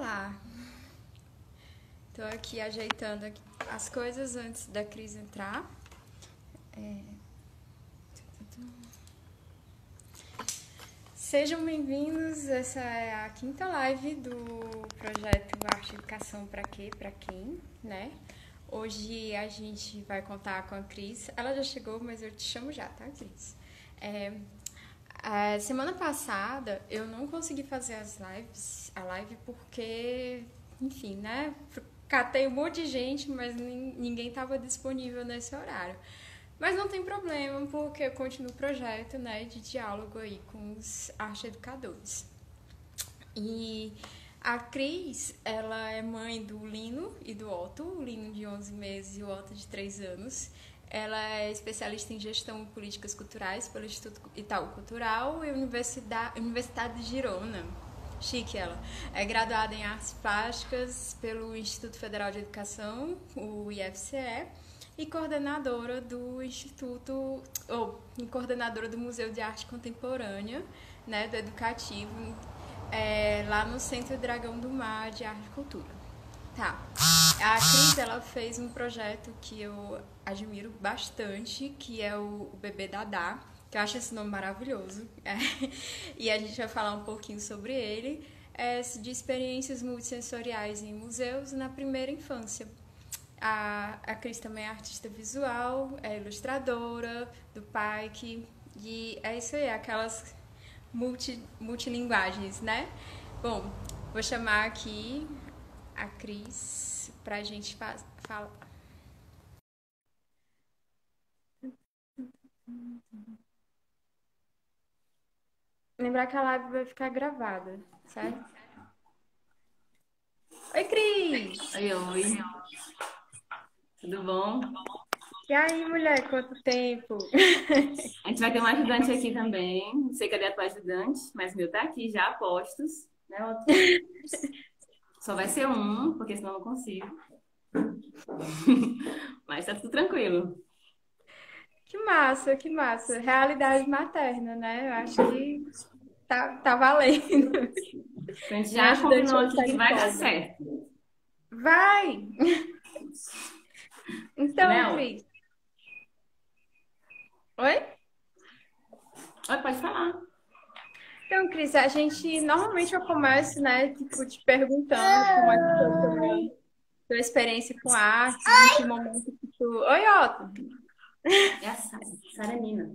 lá. Tô aqui ajeitando as coisas antes da Cris entrar. Sejam bem-vindos, essa é a quinta live do projeto Arte e Educação Pra Quê? Pra Quem, né? Hoje a gente vai contar com a Cris. Ela já chegou, mas eu te chamo já, tá, Cris? A semana passada eu não consegui fazer a live porque, enfim, né? Catei um monte de gente, mas ninguém estava disponível nesse horário. Mas não tem problema, porque eu continuo o projeto, né, de diálogo aí com os arte-educadores. E a Cris, ela é mãe do Lino e do Otto, o Lino de 11 meses e o Otto de 3 anos. Ela é especialista em gestão e políticas culturais pelo Instituto Itaú Cultural e Universidade de Girona. Chique ela. É graduada em artes plásticas pelo Instituto Federal de Educação, o IFCE, e coordenadora do coordenadora do Museu de Arte Contemporânea, né, do Educativo, lá no Centro Dragão do Mar de Arte e Cultura. Tá. A Cris, ela fez um projeto que eu admiro bastante, que é o Bebê Dadá, que eu acho esse nome maravilhoso. E a gente vai falar um pouquinho sobre ele, de experiências multissensoriais em museus na primeira infância. A Cris também é artista visual, é ilustradora do PAIC, e é isso aí, aquelas multilinguagens, né? Bom, vou chamar aqui a Cris pra gente falar. Lembrar que a live vai ficar gravada, certo? Oi, Cris! Oi. Tudo bom? E aí, mulher, quanto tempo? A gente vai ter um ajudante aqui também. Não sei cadê a tua ajudante, mas o meu tá aqui já a postos, né? Só vai ser um, porque senão eu não consigo. Mas tá tudo tranquilo. Que massa, que massa. Realidade materna, né? Eu acho que tá valendo. A gente Minha já ajudante combinou hoje aqui tá que de vai dar folga. certo. Vai! Então, Mel, Cris. Oi? oi, pode falar. Então, Cris, a gente normalmente eu começo, né, tipo, te perguntando como é que foi tua experiência com artes, em que momento que tu. Oi, Otto! É a Saranina.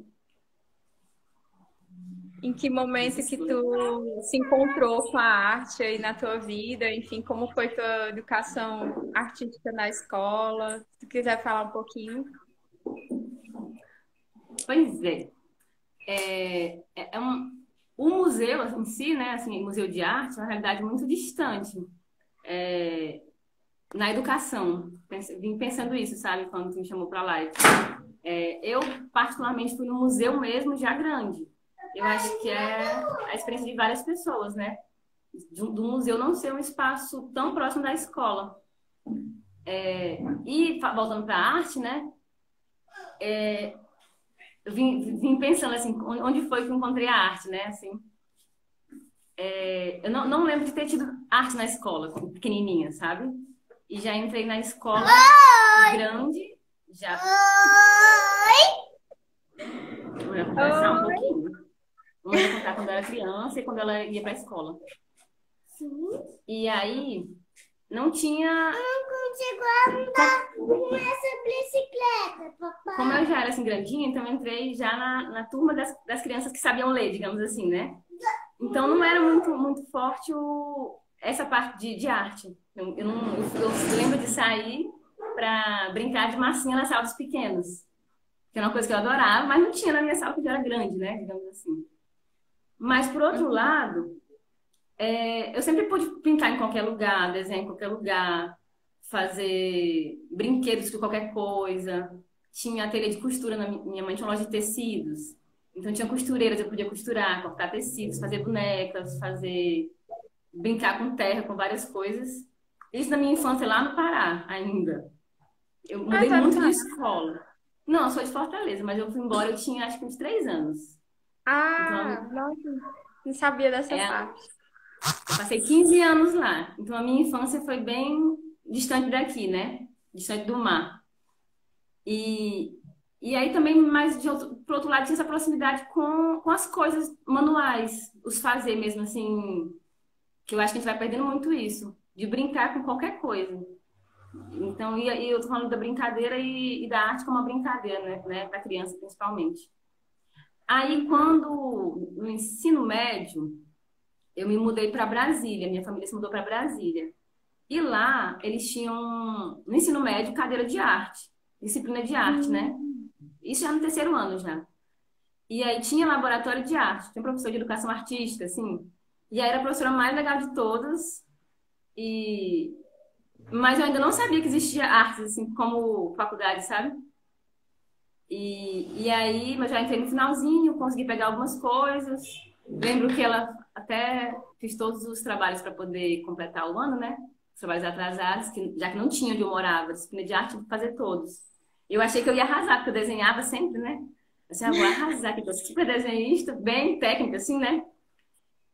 Em que momento que tu se encontrou com a arte aí na tua vida, enfim, como foi tua educação artística na escola? Se tu quiser falar um pouquinho. Pois é. O museu em si, né? Assim, museu de arte, é uma realidade muito distante. Na educação. Vim pensando isso, sabe, quando tu me chamou para live. Eu, particularmente, fui no museu mesmo, já grande. Eu acho que é a experiência de várias pessoas, né? Do museu não ser um espaço tão próximo da escola. E voltando para a arte, né? Eu vim pensando assim, onde foi que eu encontrei a arte, né? Assim, eu não lembro de ter tido arte na escola, assim, pequenininha, sabe? E já entrei na escola grande, já. Vou conversar um Oi! pouquinho. Vamos contar quando ela era criança e quando ela ia para a escola. E aí, não tinha. Com essa bicicleta, papai. Como eu já era assim grandinha, então eu entrei já na turma das crianças que sabiam ler, digamos assim, né? Então não era muito forte essa parte de arte. Eu lembro de sair para brincar de massinha na sala dos pequenos, que era uma coisa que eu adorava, mas não tinha na minha sala porque eu era grande, né? Digamos assim. Mas por outro lado, eu sempre pude pintar em qualquer lugar, desenhar em qualquer lugar, fazer brinquedos de qualquer coisa. Tinha ateliê de costura, minha mãe tinha uma loja de tecidos. Então tinha costureiras, eu podia costurar, cortar tecidos, fazer bonecas, brincar com terra, com várias coisas. Isso na minha infância lá no Pará, ainda. Eu Ah, mudei tá do muito de Pará. escola. Não, eu sou de Fortaleza, mas eu fui embora, eu tinha acho que uns 3 anos. Então, Ah, nossa, não sabia dessa é, parte. Eu passei 15 anos lá. Então, a minha infância foi bem distante daqui, né? Distante do mar. E, e aí também, mais por outro lado, tinha essa proximidade com as coisas manuais, os fazer mesmo, assim, que eu acho que a gente vai perdendo muito isso, de brincar com qualquer coisa. Então, e eu tô falando da brincadeira e da arte como uma brincadeira, né? Para criança, principalmente. Aí, quando, no ensino médio, eu me mudei para Brasília, minha família se mudou para Brasília. E lá, eles tinham, no ensino médio, cadeira de arte, disciplina de arte, né? Hum. Isso já no terceiro ano já. E aí tinha laboratório de arte, tinha um professor de educação artística, assim. E aí era a professora mais legal de todas. E... Mas eu ainda não sabia que existia artes, assim, como faculdade, sabe? E aí, mas já entrei no finalzinho, consegui pegar algumas coisas. Lembro que ela até fiz todos os trabalhos para poder completar o ano, né? Os trabalhos atrasados, que, já que não tinha onde eu morava, disciplina de arte, tive que fazer todos. Eu achei que eu ia arrasar, porque eu desenhava sempre, né? Assim, eu vou arrasar, que eu sou super desenhista, bem técnica, assim, né?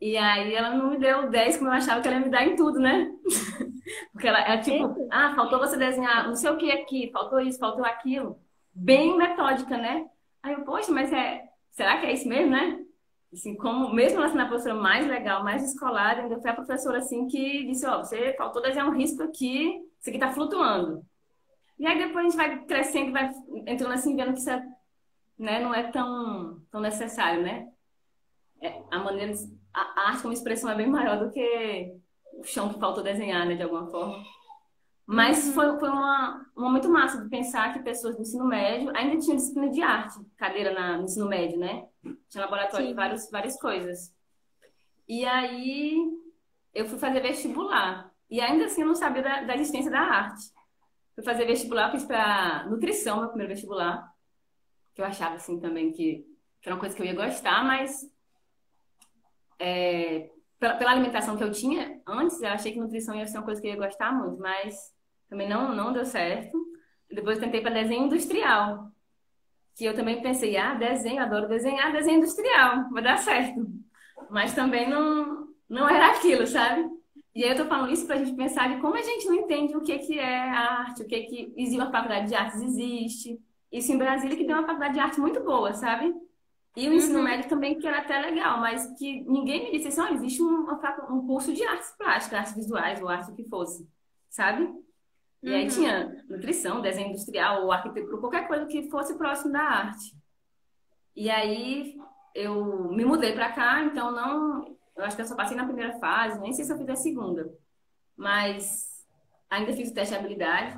E aí ela não me deu 10 como eu achava que ela ia me dar em tudo, né? Porque ela é tipo, Eita. ah, faltou você desenhar não sei o que aqui, faltou isso, faltou aquilo. Bem metódica, né? Aí eu, poxa, mas será que é isso mesmo, né? Assim, como, mesmo ela sendo a professora mais legal, mais descolada, ainda foi a professora, assim, que disse, ó, você faltou desenhar um risco aqui, isso aqui tá flutuando. E aí depois a gente vai crescendo, vai entrando assim, vendo que isso né, não é tão necessário, né? A maneira, a arte como expressão é bem maior do que o chão que faltou desenhar, né, de alguma forma. Mas Uhum. foi uma muito massa de pensar que pessoas do ensino médio ainda tinham disciplina de arte, cadeira no ensino médio, né? Tinha laboratório de Sim. várias coisas. E aí eu fui fazer vestibular. E ainda assim eu não sabia da existência da arte. Fui fazer vestibular, fiz para nutrição, meu primeiro vestibular, que eu achava assim também que era uma coisa que eu ia gostar, mas pela alimentação que eu tinha antes, eu achei que nutrição ia ser uma coisa que eu ia gostar muito, mas também não deu certo. Depois eu tentei para desenho industrial, que eu também pensei, ah, desenho, adoro desenhar, desenho industrial, vai dar certo. Mas também não era aquilo, sabe? E aí eu tô falando isso pra gente pensar de como a gente não entende o que é a arte, o que existe uma faculdade de artes existe. Isso em Brasília que tem uma faculdade de arte muito boa, sabe? E o ensino Uhum. médio também, que era até legal, mas que ninguém me disse assim, olha, existe um curso de artes plásticas, artes visuais, ou arte o que fosse, sabe? E aí Uhum. tinha nutrição, desenho industrial, ou arquitetura, qualquer coisa que fosse próximo da arte. E aí eu me mudei para cá, então não, eu acho que eu só passei na primeira fase, nem sei se eu fiz a segunda, mas ainda fiz o teste de habilidade.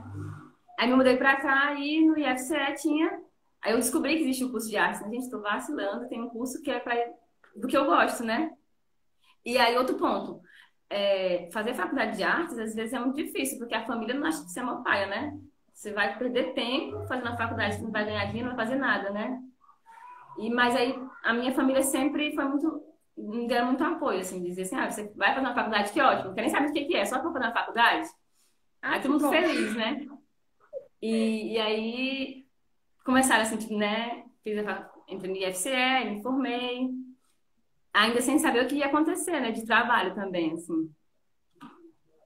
Aí me mudei para cá e no IFCE tinha. Aí eu descobri que existe o curso de artes, né? Gente, estou vacilando, tem um curso que é do que eu gosto, né? E aí, outro ponto. Fazer faculdade de artes, às vezes, é muito difícil, porque a família não acha que você é uma paia, né? Você vai perder tempo fazendo a faculdade, você não vai ganhar dinheiro, não vai fazer nada, né? Mas aí, a minha família sempre foi muito. Me deram muito apoio, assim, dizer assim: ah, você vai fazer uma faculdade, que ótimo, não quer nem saber o que é, só para fazer uma faculdade. Ah, Aí, todo que mundo bom. feliz, né? E aí, começaram assim, tipo, né? Entrei no IFCE, me formei, ainda sem saber o que ia acontecer, né? De trabalho também, assim.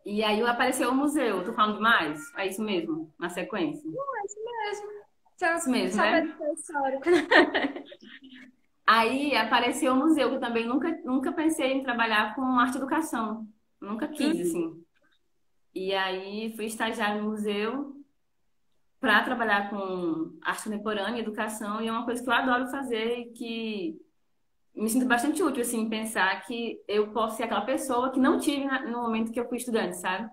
E aí apareceu o museu, tô falando demais? É isso mesmo, na sequência. É isso mesmo. Se eu Isso mesmo, saber né? dessa história. Aí apareceu o museu, que eu também nunca pensei em trabalhar com arte e educação. Nunca quis, Uhum. assim. E aí fui estagiar no museu para trabalhar com arte contemporânea e educação, e é uma coisa que eu adoro fazer e que me sinto bastante útil, assim, pensar que eu posso ser aquela pessoa que não tive no momento que eu fui estudante, sabe?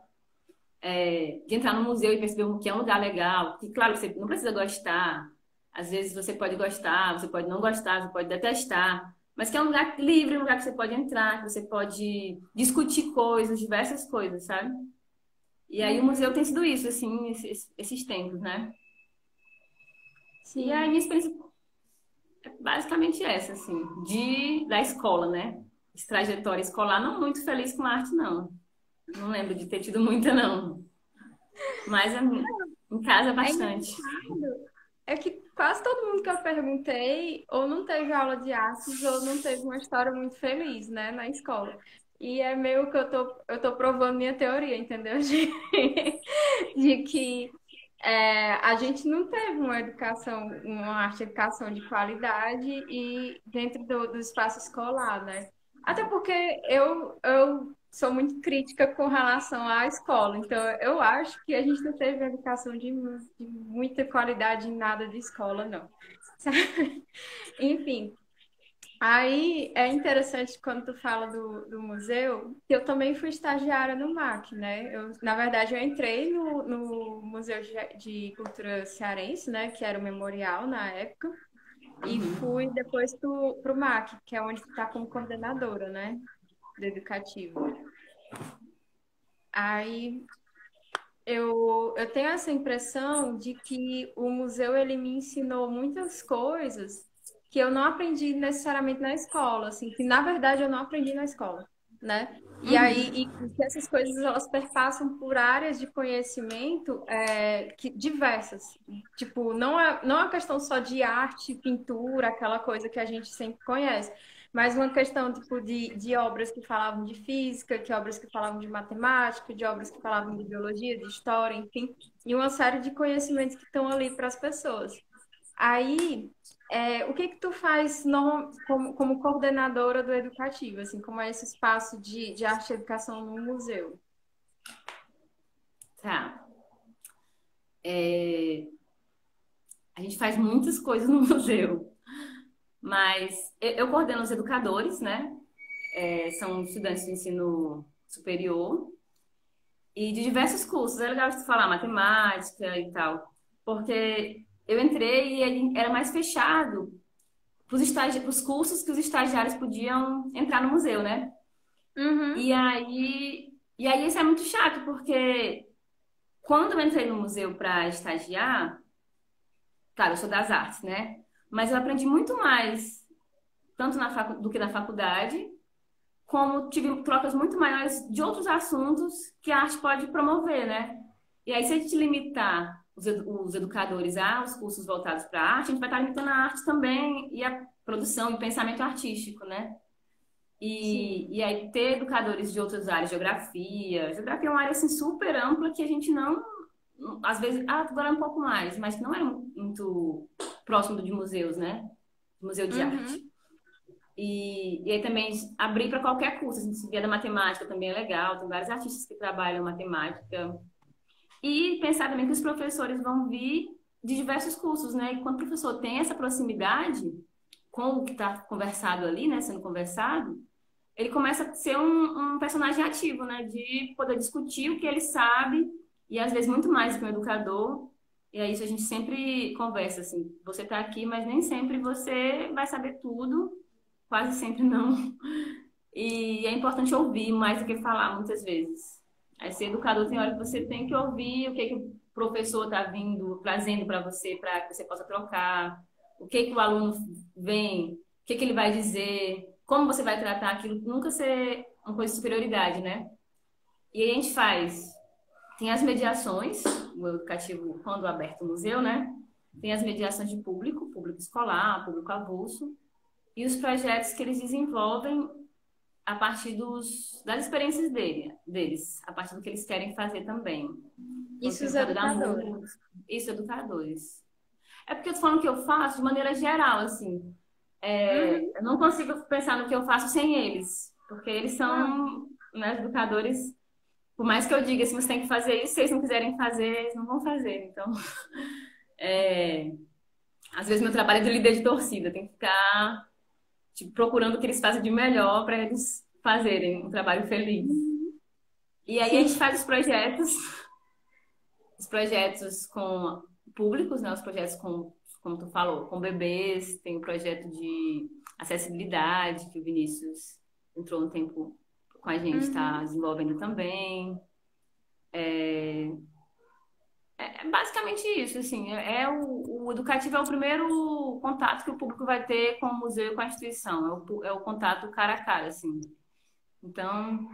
De entrar no museu e perceber que é um lugar legal, que, claro, você não precisa gostar. Às vezes você pode gostar, você pode não gostar, você pode detestar, mas que é um lugar livre, um lugar que você pode entrar, que você pode discutir coisas, diversas coisas, sabe? E aí o museu Uhum. tem sido isso, assim, esses tempos, né? E aí a Sim. minha experiência é basicamente essa, assim, da escola, né? Essa trajetória escolar, não muito feliz com arte, não. Não lembro de ter tido muita, não. Mas em casa, É bastante. engraçado. É que quase todo mundo que eu perguntei ou não teve aula de artes ou não teve uma história muito feliz, né, na escola. E é meio que eu tô provando minha teoria, entendeu? De que a gente não teve uma educação, uma arte educação de qualidade e dentro do espaço escolar, né? Até porque eu sou muito crítica com relação à escola, então eu acho que a gente não teve educação de muita qualidade em nada de escola, não. Enfim, aí é interessante quando tu fala do museu, que eu também fui estagiária no MAC, né? Na verdade, eu entrei no Museu de Cultura Cearense, né? Que era o memorial na época, e fui depois pro MAC, que é onde tu tá como coordenadora, né? Do educativo. Aí eu tenho essa impressão de que o museu ele me ensinou muitas coisas que eu não aprendi necessariamente na escola, assim, que na verdade eu não aprendi na escola, né? E aí e que essas coisas elas perpassam por áreas de conhecimento diversas. Tipo, não é uma questão só de arte, pintura, aquela coisa que a gente sempre conhece. Mas uma questão tipo de obras que falavam de física, de obras que falavam de matemática, de obras que falavam de biologia, de história, enfim, e uma série de conhecimentos que estão ali para as pessoas. Aí, o que que tu faz como coordenadora do educativo, assim, como é esse espaço de arte e educação no museu? Tá. A gente faz muitas coisas no museu, mas eu coordeno os educadores, né? São estudantes de ensino superior e de diversos cursos. É legal você falar matemática e tal, porque eu entrei e ele era mais fechado para os cursos que os estagiários podiam entrar no museu, né? Uhum, E aí isso é muito chato, porque quando eu entrei no museu para estagiar, claro, eu sou das artes, né? Mas eu aprendi muito mais, tanto do que na faculdade, como tive trocas muito maiores de outros assuntos que a arte pode promover, né? E aí, se a gente limitar os educadores aos cursos voltados para a arte, a gente vai estar limitando a arte também e a produção e o pensamento artístico, né? sim. E aí, ter educadores de outras áreas, geografia. Geografia é uma área assim, super ampla que a gente não. Às vezes, agora é um pouco mais, mas que não é muito próximo de museus, né? Museu de arte. Uhum, E aí também abrir para qualquer curso. A gente se via da matemática também é legal. Tem vários artistas que trabalham matemática. E pensar também que os professores vão vir de diversos cursos, né? E quando o professor tem essa proximidade com o que está conversado ali, né? Sendo conversado, ele começa a ser um personagem ativo, né? De poder discutir o que ele sabe e às vezes muito mais do que um educador. E é isso a gente sempre conversa assim. Você está aqui, mas nem sempre você vai saber tudo, quase sempre não. E é importante ouvir mais do que falar muitas vezes. Aí ser educador tem hora que você tem que ouvir o que o professor está vindo, trazendo para você que você possa trocar, o que o aluno vem, o que ele vai dizer, como você vai tratar aquilo, nunca ser uma coisa de superioridade, né? E aí a gente tem as mediações, o educativo, quando aberto o museu, né? Tem as mediações de público, público escolar, público avulso, e os projetos que eles desenvolvem a partir das experiências deles, a partir do que eles querem fazer também. Então, isso tem os educador da educadores. música, isso, educadores. É porque eu tô falando que eu faço de maneira geral, assim. Uhum, Eu não consigo pensar no que eu faço sem eles, porque eles não. são, né, educadores. Por mais que eu diga, se você tem que fazer isso, se eles não quiserem fazer, eles não vão fazer. Então, é, às vezes meu trabalho é de líder de torcida, tem que ficar tipo, procurando o que eles fazem de melhor para eles fazerem um trabalho feliz. E aí a gente Sim. faz os projetos com públicos, né? Os projetos com, como tu falou, com bebês, tem o projeto de acessibilidade que o Vinícius entrou um tempo com a gente, está Uhum. desenvolvendo também. É basicamente isso, assim, o educativo é o primeiro contato que o público vai ter com o museu e com a instituição, é o contato cara a cara, assim. Então,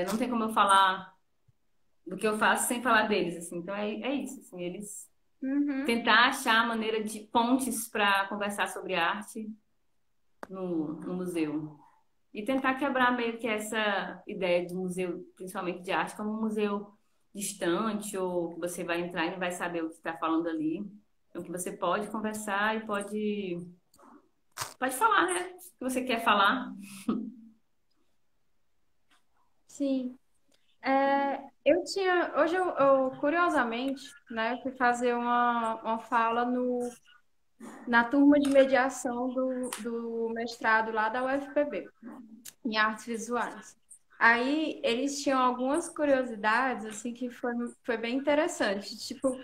não tem como eu falar do que eu faço sem falar deles, assim. Então, é isso, assim, eles Uhum. tentar achar a maneira de pontes para conversar sobre arte no museu. e tentar quebrar meio que essa ideia de museu, principalmente de arte, como um museu distante ou que você vai entrar e não vai saber o que está falando ali. Então, que você pode conversar e pode falar, né? O que você quer falar. Sim. Hoje curiosamente, né, fui fazer uma fala na turma de mediação do mestrado lá da UFPB, em artes visuais. Aí eles tinham algumas curiosidades, assim, que foi bem interessante. Tipo,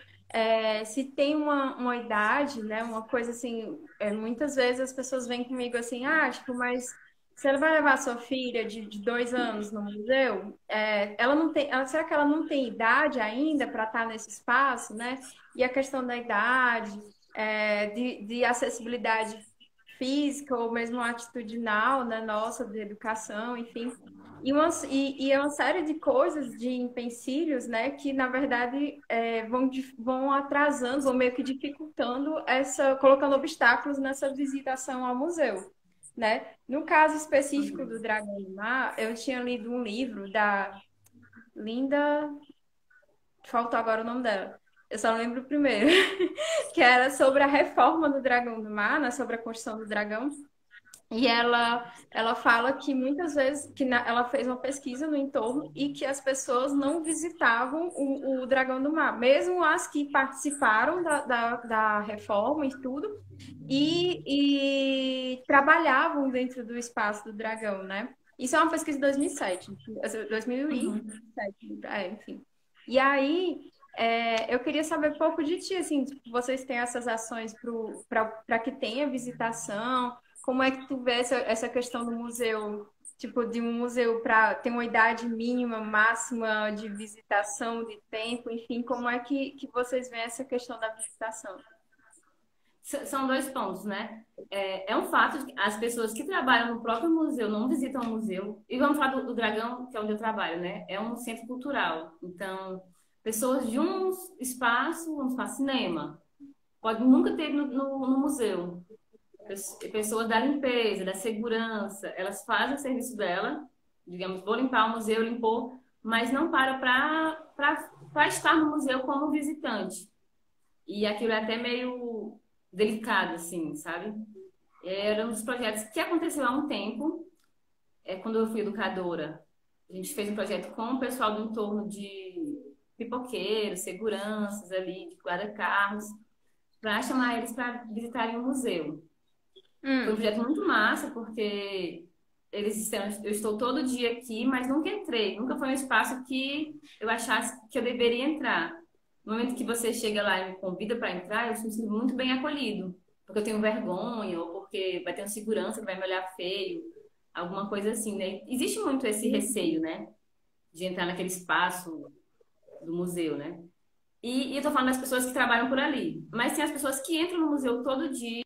se tem uma idade, né, uma coisa assim, muitas vezes as pessoas vêm comigo assim, tipo, mas você vai levar sua filha de 2 anos no museu? Ela não tem, será que ela não tem idade ainda para estar nesse espaço, né? E a questão da idade, de acessibilidade física ou mesmo atitudinal, né, nossa, de educação, enfim. E é uma série de coisas, de empecilhos, né, que na verdade vão atrasando, vão meio que dificultando colocando obstáculos nessa visitação ao museu, né? No caso específico do Dragão do Mar, eu tinha lido um livro da Linda, faltou agora o nome dela. Eu só lembro o primeiro, que era sobre a reforma do Dragão do Mar, né, sobre a construção do dragão. E ela fala que muitas vezes ela fez uma pesquisa no entorno e que as pessoas não visitavam o Dragão do Mar, mesmo as que participaram da reforma e tudo, e trabalhavam dentro do espaço do dragão, né? Isso é uma pesquisa de 2007, 2007, enfim. E aí, eu queria saber um pouco de ti, assim, tipo, vocês têm essas ações para que tenha visitação. Como é que tu vê essa questão do museu? Tipo, de um museu para ter uma idade mínima, máxima de visitação, de tempo, enfim, como é que vocês veem essa questão da visitação? São dois pontos, né? É um fato que as pessoas que trabalham no próprio museu não visitam o museu. E vamos falar do Dragão, que é onde eu trabalho, né? É um centro cultural. Então, pessoas de um espaço, vamos falar cinema, pode nunca ter no museu. Pessoas da limpeza, da segurança, elas fazem o serviço dela, digamos, vou limpar o museu, limpou, mas não para estar no museu como visitante. E aquilo é até meio delicado, assim, sabe? Era um dos projetos que aconteceu há um tempo, quando eu fui educadora. A gente fez um projeto com o pessoal do entorno de pipoqueiros, seguranças ali, de guarda-carros, para chamar eles para visitarem o museu. Foi um projeto muito massa, porque eles disseram, eu estou todo dia aqui, mas nunca entrei. Nunca foi um espaço que eu achasse que eu deveria entrar. No momento que você chega lá e me convida para entrar, eu me sinto muito bem acolhido. Porque eu tenho vergonha, ou porque vai ter um segurança que vai me olhar feio, alguma coisa assim, né? Existe muito esse receio, né? De entrar naquele espaço do museu, né? E eu tô falando das pessoas que trabalham por ali. Mas tem as pessoas que entram no museu todo dia,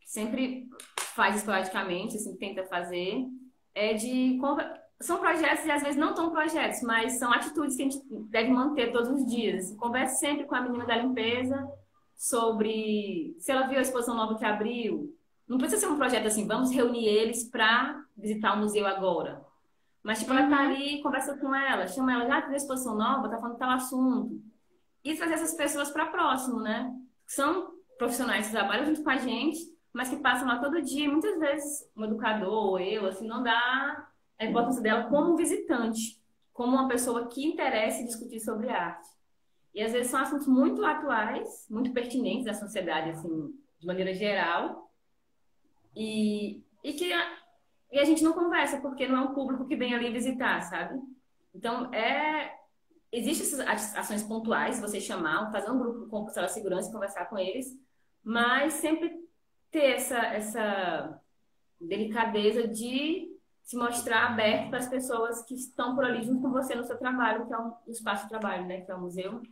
sempre faz esporadicamente, assim, tenta fazer, são projetos e às vezes não tão projetos, mas são atitudes que a gente deve manter todos os dias. Assim, converse sempre com a menina da limpeza sobre se ela viu a exposição nova que abriu. Não precisa ser um projeto assim, vamos reunir eles para visitar o museu agora. Mas, tipo, ela tá ali, conversa com ela, chama ela, já viu a exposição nova, tá falando tal assunto. E trazer essas pessoas para próximo, né? São profissionais que trabalham junto com a gente, mas que passam lá todo dia. E muitas vezes, um educador ou eu, assim, não dá a importância dela como um visitante, como uma pessoa que interessa em discutir sobre arte. E às vezes são assuntos muito atuais, muito pertinentes à sociedade, assim, de maneira geral, e a gente não conversa, porque não é um público que vem ali visitar, sabe? Então, existem essas ações pontuais, você chamar, fazer um grupo com o pessoal da segurança e conversar com eles, mas sempre ter essa delicadeza de se mostrar aberto para as pessoas que estão por ali junto com você no seu trabalho, que é um espaço de trabalho, né, que é o museu.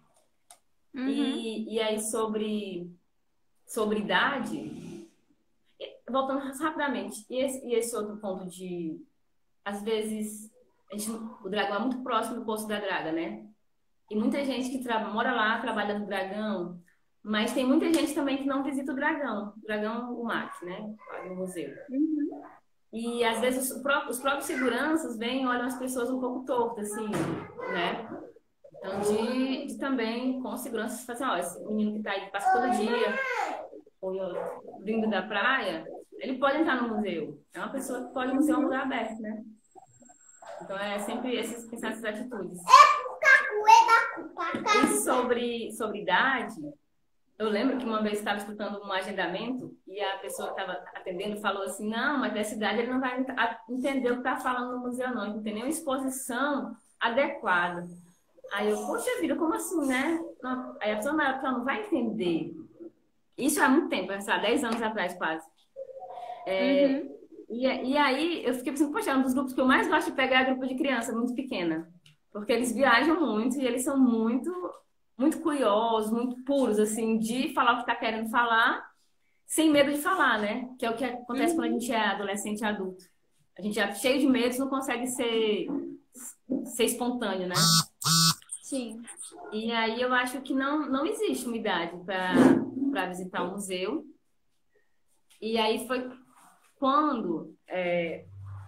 E aí sobre idade, voltando rapidamente, e esse outro ponto de, às vezes, o Dragão é muito próximo do Poço da Draga, né? E muita gente que mora lá, trabalha no Dragão, Mas tem muita gente também que não visita o Dragão UMAC, né? O museu. Uhum. E às vezes os próprios seguranças vêm e olham as pessoas um pouco tortas, assim, né? Então, de também, com segurança, fazer assim, ó, esse menino que tá aí, que passa todo dia, ou vindo da praia, ele pode entrar no museu. É uma pessoa que pode, o museu é um lugar aberto, né? Então, é sempre pensar essas atitudes. E sobre idade, eu lembro que uma vez estava escutando um agendamento e a pessoa que estava atendendo falou assim, não, mas dessa idade ele não vai entender o que está falando no museu, não. Ele não tem nenhuma exposição adequada. Aí eu, poxa vida, como assim, né? Aí a pessoa não vai entender. Isso há muito tempo, há 10 anos atrás quase. Uhum. E aí eu fiquei pensando, poxa, um dos grupos que eu mais gosto de pegar é grupo de criança, muito pequena. Porque eles viajam muito e eles são muito curiosos, muito puros, assim, de falar o que está querendo falar, sem medo de falar, né? Que é o que acontece quando a Uhum. gente é adolescente e adulto. A gente é cheio de medos, não consegue ser espontâneo, né? Sim. E aí eu acho que não existe uma idade para visitar o museu. E aí foi quando.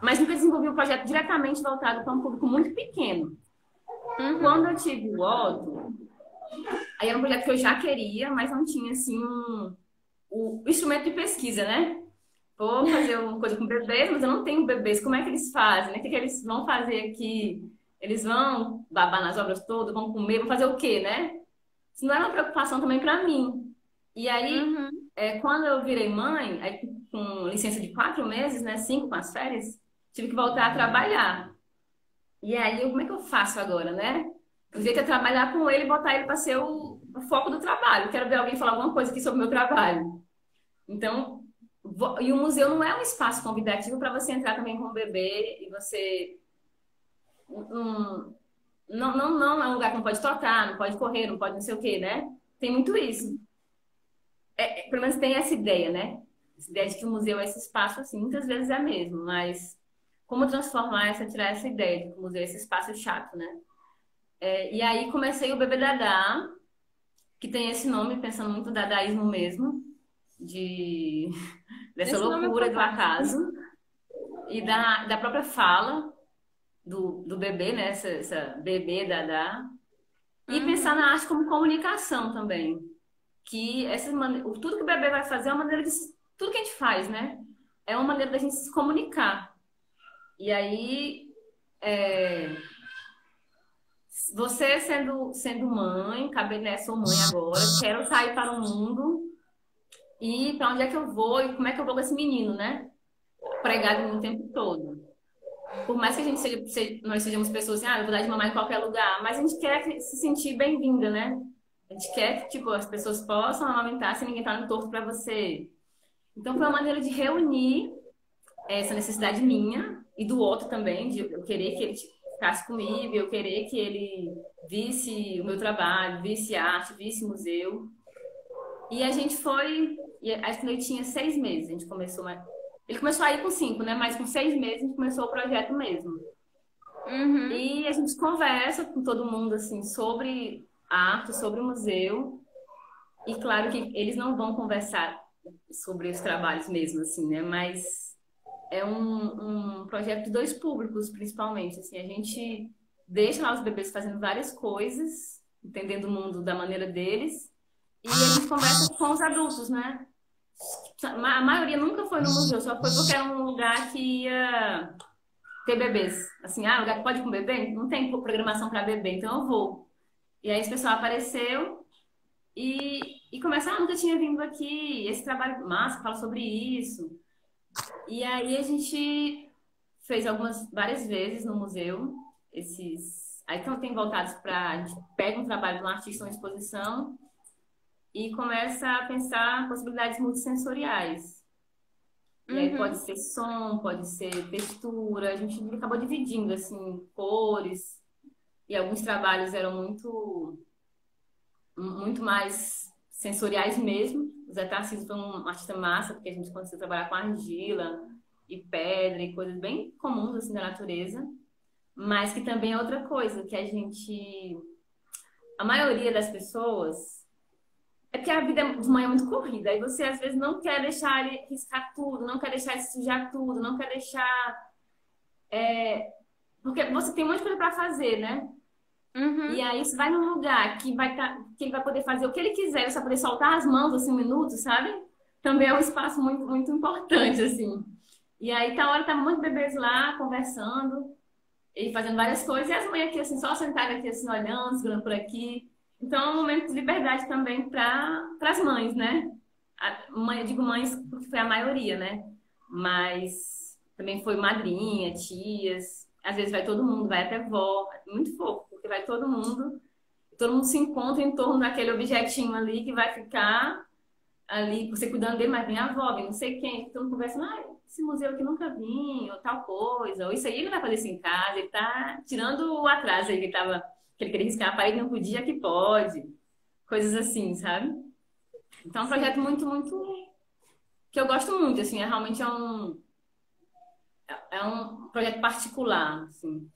Mas nunca desenvolvi um projeto diretamente voltado para um público muito pequeno. Uhum. Quando eu tive o Otto, aí era um projeto que eu já queria, mas não tinha assim o instrumento de pesquisa, né? Vou fazer uma coisa com bebês, mas eu não tenho bebês. Como é que eles fazem? Né? O que eles vão fazer aqui? Eles vão babar nas obras todas, vão comer, vão fazer o quê, né? Isso não era uma preocupação também para mim. E aí, Uhum. quando eu virei mãe, aí, com licença de 4 meses, né, 5 com as férias, tive que voltar a trabalhar. E aí, como é que eu faço agora, né? O jeito é trabalhar com ele e botar ele para ser o foco do trabalho. Quero ver alguém falar alguma coisa aqui sobre o meu trabalho. Então, e o museu não é um espaço convidativo para você entrar também com o bebê e você não é um lugar que não pode tocar, não pode correr, não pode não sei o quê, né? Tem muito isso. Pelo menos tem essa ideia, né? Essa ideia de que o museu é esse espaço, assim, muitas vezes é mesmo, mas como transformar tirar essa ideia de que o museu é esse espaço chato, né? E aí comecei o Bebê Dadá, que tem esse nome, pensando muito dadaísmo mesmo, de dessa Esse nome é loucura do fantástico. acaso e da própria fala do bebê, né? Essa bebê Dadá. E pensar Uhum. na arte como comunicação também. Que tudo que o bebê vai fazer é uma maneira de. Tudo que a gente faz, né? É uma maneira da gente se comunicar. E aí, é, você sendo mãe, né, sou mãe agora, quero sair para o mundo e para onde é que eu vou e como é que eu vou com esse menino, né? Pregado no tempo todo. Por mais que a gente nós sejamos pessoas assim, eu vou dar de mamar em qualquer lugar, mas a gente quer se sentir bem-vinda, né? A gente quer que, tipo, as pessoas possam amamentar sem ninguém estar no torto para você. Então, foi uma maneira de reunir essa necessidade minha e do outro também, de eu querer que ele ficasse comigo, eu querer que ele visse o meu trabalho, visse arte, visse museu. E a gente foi, acho que ele tinha 6 meses, a gente começou, ele começou a ir com 5, né? Mas com 6 meses a gente começou o projeto mesmo. Uhum. E a gente conversa com todo mundo, assim, sobre arte, sobre o museu. E claro que eles não vão conversar sobre os trabalhos mesmo, assim, né? Mas é um projeto de dois públicos, principalmente. Assim, a gente deixa lá os bebês fazendo várias coisas, entendendo o mundo da maneira deles, e a gente conversa com os adultos, né? A maioria nunca foi no museu, só foi porque era um lugar que ia ter bebês. Assim, lugar que pode ir com bebê? Não tem programação para bebê, então eu vou. E aí esse pessoal apareceu e começa, nunca tinha vindo aqui, esse trabalho massa, fala sobre isso. E aí a gente fez várias vezes no museu, aí então tem voltados para, a gente pega um trabalho de um artista, uma exposição, e começa a pensar possibilidades multissensoriais. E aí pode Uhum. ser som, pode ser textura, a gente acabou dividindo, assim, cores, e alguns trabalhos eram muito mais sensoriais mesmo. O Zé Tarcísio foi um artista massa, porque a gente conseguiu trabalhar com argila e pedra e coisas bem comuns assim da natureza, mas que também é outra coisa que a maioria das pessoas É porque a vida de mãe é muito corrida. Aí você, às vezes, não quer deixar ele riscar tudo, não quer deixar ele sujar tudo, não quer deixar... Porque você tem um monte de coisa pra fazer, né? E Uhum. aí você vai num lugar que ele vai poder fazer o que ele quiser, você vai poder soltar as mãos, assim, um minuto, sabe? Também é um espaço muito, muito importante, assim. E aí, tá hora, tá muitos bebês lá, conversando e fazendo várias coisas, e as mães aqui, assim, só sentadas aqui, assim, olhando, segurando por aqui. Então, é um momento de liberdade também para as mães, né? Eu digo mães porque foi a maioria, né? Mas também foi madrinha, tias, às vezes vai todo mundo, vai até vó, é muito fofo, porque vai todo mundo se encontra em torno daquele objetinho ali que vai ficar ali, você cuidando dele, mas vem a avó, vem não sei quem, todo mundo conversando, ah, esse museu aqui nunca vim, ou tal coisa, ou isso aí ele vai fazer isso em casa, ele tá tirando o atraso aí que ele queria riscar a parede, não podia, que pode, coisas assim, sabe? Então é um Sim. projeto muito, muito, que eu gosto muito, assim, é um projeto particular, assim,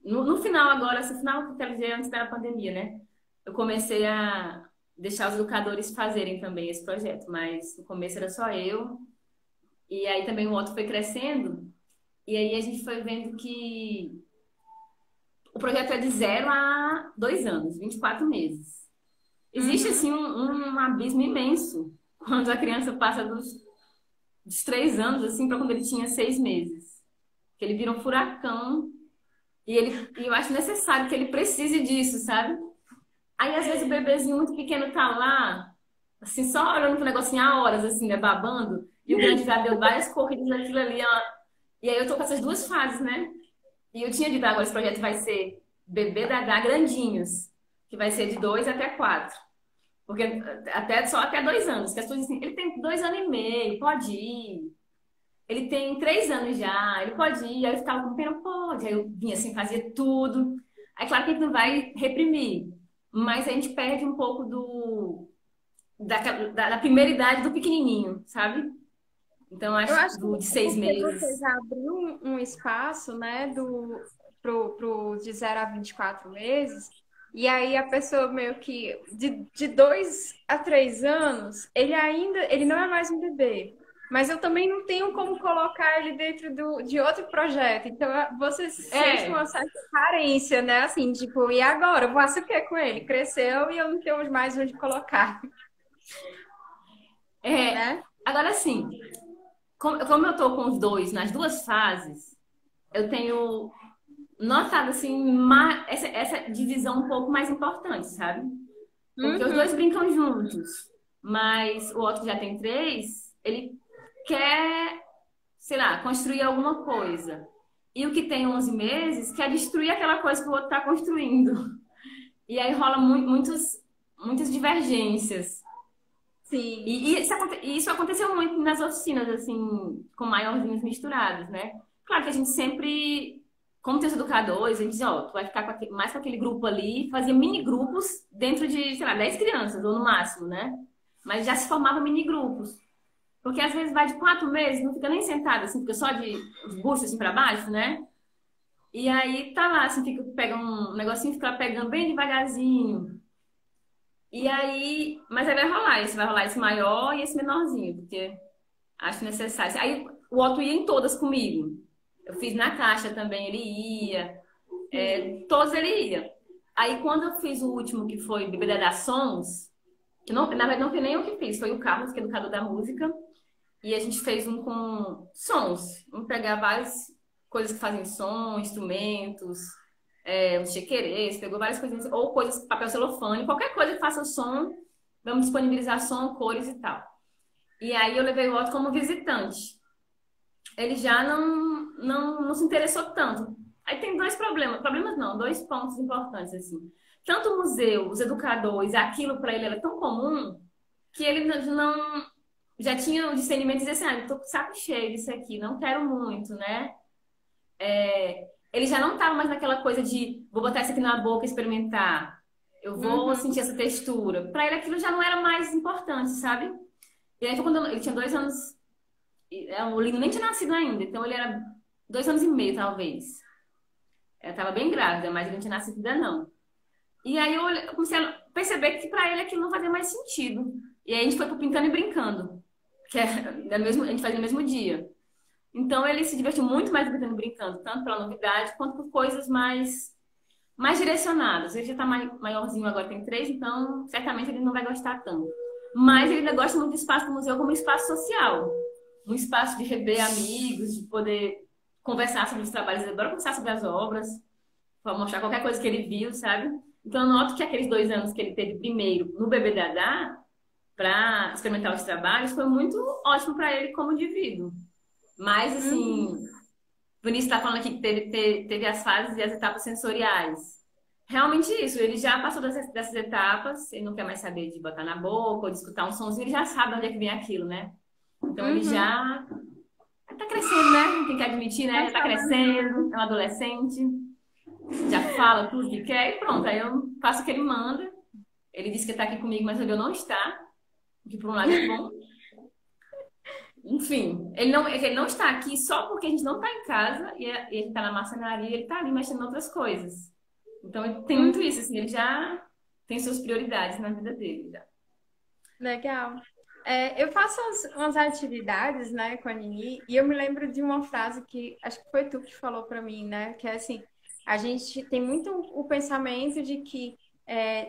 no final agora, assim, no final que eu quero dizer antes da pandemia, né? Eu comecei a deixar os educadores fazerem também esse projeto, mas no começo era só eu, e aí também o outro foi crescendo, e aí a gente foi vendo que o projeto é de 0 a 2 anos, 24 meses. Existe, Uhum. assim, um abismo imenso quando a criança passa dos 3 anos, assim, para quando ele tinha 6 meses. Que ele vira um furacão e eu acho necessário que ele precise disso, sabe? Aí, às vezes, o bebezinho muito pequeno tá lá, assim, só olhando pro negocinho há horas, assim, né, babando, e o grande já deu várias corridas naquilo ali, ó. E aí eu tô com essas duas fases, né? E eu tinha dito, agora esse projeto vai ser bebê Dadá grandinhos, que vai ser de 2 até 4. Porque só até 2 anos, que as pessoas dizem assim, ele tem 2 anos e meio, pode ir. Ele tem 3 anos já, ele pode ir. Aí eu ficava com pena, pode. Aí eu vinha assim, fazia tudo. Aí claro que a gente não vai reprimir, mas a gente perde um pouco da primeira idade do pequenininho, sabe? Então eu Eu acho acho que do de é seis porque você meses. já abriu um espaço, né, pro de 0 a 24 meses, e aí a pessoa meio que de 2 a 3 anos, ele não é mais um bebê. Mas eu também não tenho como colocar ele dentro de outro projeto. Então você sente É, uma certa carência, né? Assim, tipo, e agora? Eu faço o que com ele? Cresceu e eu não tenho mais onde colocar, é. né? Agora sim, como eu tô com os dois nas duas fases, eu tenho notado assim essa divisão um pouco mais importante, sabe? Porque os dois Uhum. brincam juntos, mas o outro que já tem 3, ele quer, sei lá, construir alguma coisa. E o que tem 11 meses quer destruir aquela coisa que o outro está construindo. E aí rola muitas divergências. Sim. E isso aconteceu muito nas oficinas, assim, com maiorzinhos misturados, né? Claro que a gente sempre, como tem os educadores, a gente diz, ó, tu vai ficar mais com aquele grupo ali, fazia mini grupos dentro de, sei lá, 10 crianças, ou no máximo, né? Mas já se formava mini grupos. Porque às vezes vai de 4 meses, não fica nem sentado, assim, fica só de os buchos assim pra baixo, né? E aí tá lá, assim, pega um negocinho, fica lá pegando bem devagarzinho. E aí, mas aí vai rolar esse maior e esse menorzinho, porque acho necessário. Aí o Otto ia em todas comigo. Eu fiz na caixa também, ele ia. Sim. Todos ele ia. Aí quando eu fiz o último, que foi Bebida das Sons, que não, na verdade não foi nem eu que fiz, foi o Carlos, que é educador da música. E a gente fez um com sons. Vamos pegar várias coisas que fazem som, instrumentos, uns chequerês, pegou várias coisinhas, ou coisas, papel celofane, qualquer coisa que faça som, vamos disponibilizar som, cores e tal. E aí eu levei o Otto como visitante. Ele já não se interessou tanto. Aí tem dois problemas não, dois pontos importantes, assim. Tanto o museu, os educadores, aquilo para ele era tão comum que ele não já tinha o discernimento de dizer assim, ah, eu tô com o saco cheio disso aqui, não quero muito, né? Ele já não tava mais naquela coisa de vou botar isso aqui na boca e experimentar. Eu vou Uhum. sentir essa textura. Para ele aquilo já não era mais importante, sabe? E aí foi quando ele tinha 2 anos, o Lino nem tinha nascido ainda, então ele era 2 anos e meio, talvez. Ela tava bem grávida, mas ele não tinha nascido ainda não. E aí eu comecei a perceber que para ele aquilo não fazia mais sentido. E aí a gente foi pro Pintando e Brincando, que é a gente fazia no mesmo dia. Então ele se divertiu muito mais Pintando e Brincando, tanto pela novidade quanto por coisas mais direcionadas. Ele já tá maiorzinho agora, tem 3, então certamente ele não vai gostar tanto. Mas ele ainda gosta muito do espaço do museu como um espaço social. Um espaço de rever amigos, de poder conversar sobre os trabalhos. Ele adora conversar sobre as obras, para mostrar qualquer coisa que ele viu, sabe? Então eu noto que aqueles 2 anos que ele teve primeiro no Bebê Dadá, para experimentar os trabalhos, foi muito ótimo para ele como indivíduo. Mas, assim, o Vinícius está falando aqui que teve as fases e as etapas sensoriais. Realmente isso, ele já passou dessas etapas, ele não quer mais saber de botar na boca ou de escutar um sonzinho, ele já sabe onde é que vem aquilo, né? Então ele já tá crescendo, né? Tem que admitir, né? Já tá crescendo, é um adolescente, já fala tudo que quer e pronto. Aí eu faço o que ele manda. Ele disse que tá aqui comigo, mas ele não está. Que por um lado é bom. Enfim, ele não está aqui só porque a gente não está em casa e ele está na marcenaria e ele está ali mexendo em outras coisas. Então, ele tem muito isso, assim, ele já tem suas prioridades na vida dele. Já. Legal. Eu faço umas atividades, né, com a Nini, e eu me lembro de uma frase que acho que foi tu que falou para mim, né, que é assim, a gente tem muito o pensamento de que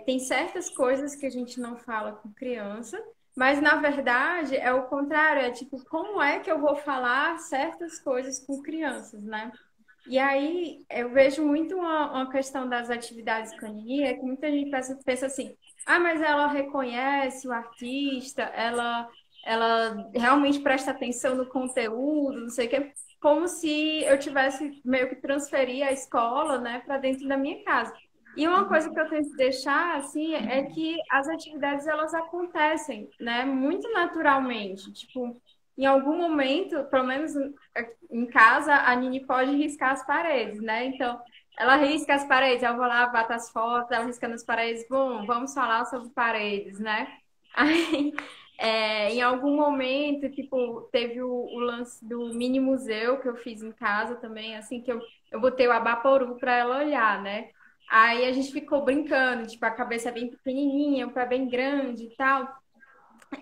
tem certas coisas que a gente não fala com criança, mas na verdade é o contrário, é tipo, como é que eu vou falar certas coisas com crianças, né? E aí eu vejo muito uma questão das atividades com a Nini, é que muita gente pensa assim, ah, mas ela reconhece o artista, ela realmente presta atenção no conteúdo, não sei o quê, como se eu tivesse meio que transferir a escola, né, para dentro da minha casa. E uma coisa que eu tento deixar, assim, é que as atividades, elas acontecem, né, muito naturalmente. Tipo, em algum momento, pelo menos em casa, a Nini pode riscar as paredes, né? Então, ela risca as paredes, eu vou lá, bato as fotos, ela riscando as paredes, bom, vamos falar sobre paredes, né? Aí, em algum momento, tipo, teve o lance do mini museu que eu fiz em casa também, assim, que eu botei o Abaporu para ela olhar, né? Aí a gente ficou brincando, tipo, a cabeça é bem pequenininha, o pé bem grande e tal.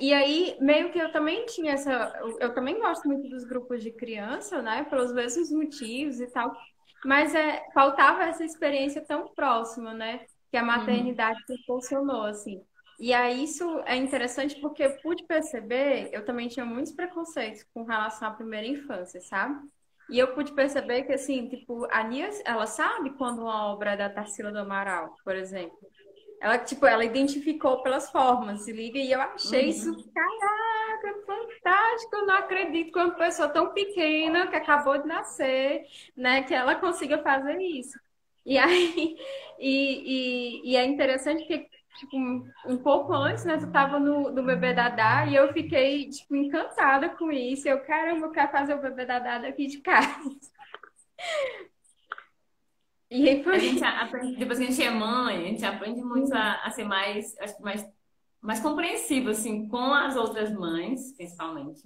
E aí, meio que eu também tinha essa. Eu também gosto muito dos grupos de criança, né? Pelos mesmos motivos e tal. Mas faltava essa experiência tão próxima, né? Que a Uhum. maternidade proporcionou, assim. E aí, isso é interessante porque eu pude perceber, eu também tinha muitos preconceitos com relação à primeira infância, sabe? E eu pude perceber que, assim, tipo, a Nia, ela sabe quando uma obra é da Tarsila do Amaral, por exemplo. Ela, tipo, ela identificou pelas formas, se liga, e eu achei isso, Uhum. caraca, fantástico, eu não acredito que uma pessoa tão pequena, que acabou de nascer, né, que ela consiga fazer isso. E aí, e é interessante que, tipo, um pouco antes, né, tu tava no Bebê Dadá, e eu fiquei, tipo, encantada com isso, eu, caramba, eu quero fazer o Bebê Dadá daqui de casa. E aí A foi... gente aprende, depois que a gente é mãe, a gente aprende muito a ser mais, acho que mais compreensivo, assim, com as outras mães, principalmente.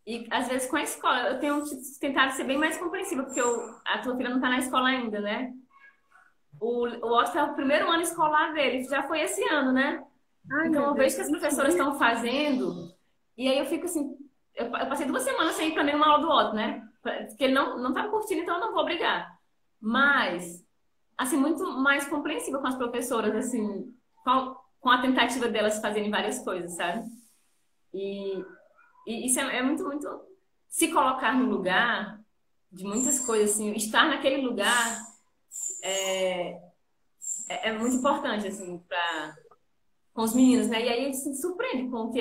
E às vezes com a escola, eu tenho tentado ser bem mais compreensiva, porque a tua filha não tá na escola ainda, né? O Otto é o primeiro ano escolar dele, já foi esse ano, né? Ai, Então meu eu Deus, vejo que as professoras estão fazendo, e aí eu fico assim, eu passei 2 semanas sem ir para nenhuma aula do Otto, né? Porque ele não tava curtindo, então eu não vou brigar. Mas, assim, muito mais compreensiva com as professoras, assim, com a tentativa delas fazerem várias coisas, sabe? E, e isso é muito, muito se colocar no lugar de muitas coisas, assim, estar naquele lugar é muito importante, assim, com os meninos, né? E aí a gente se surpreende com o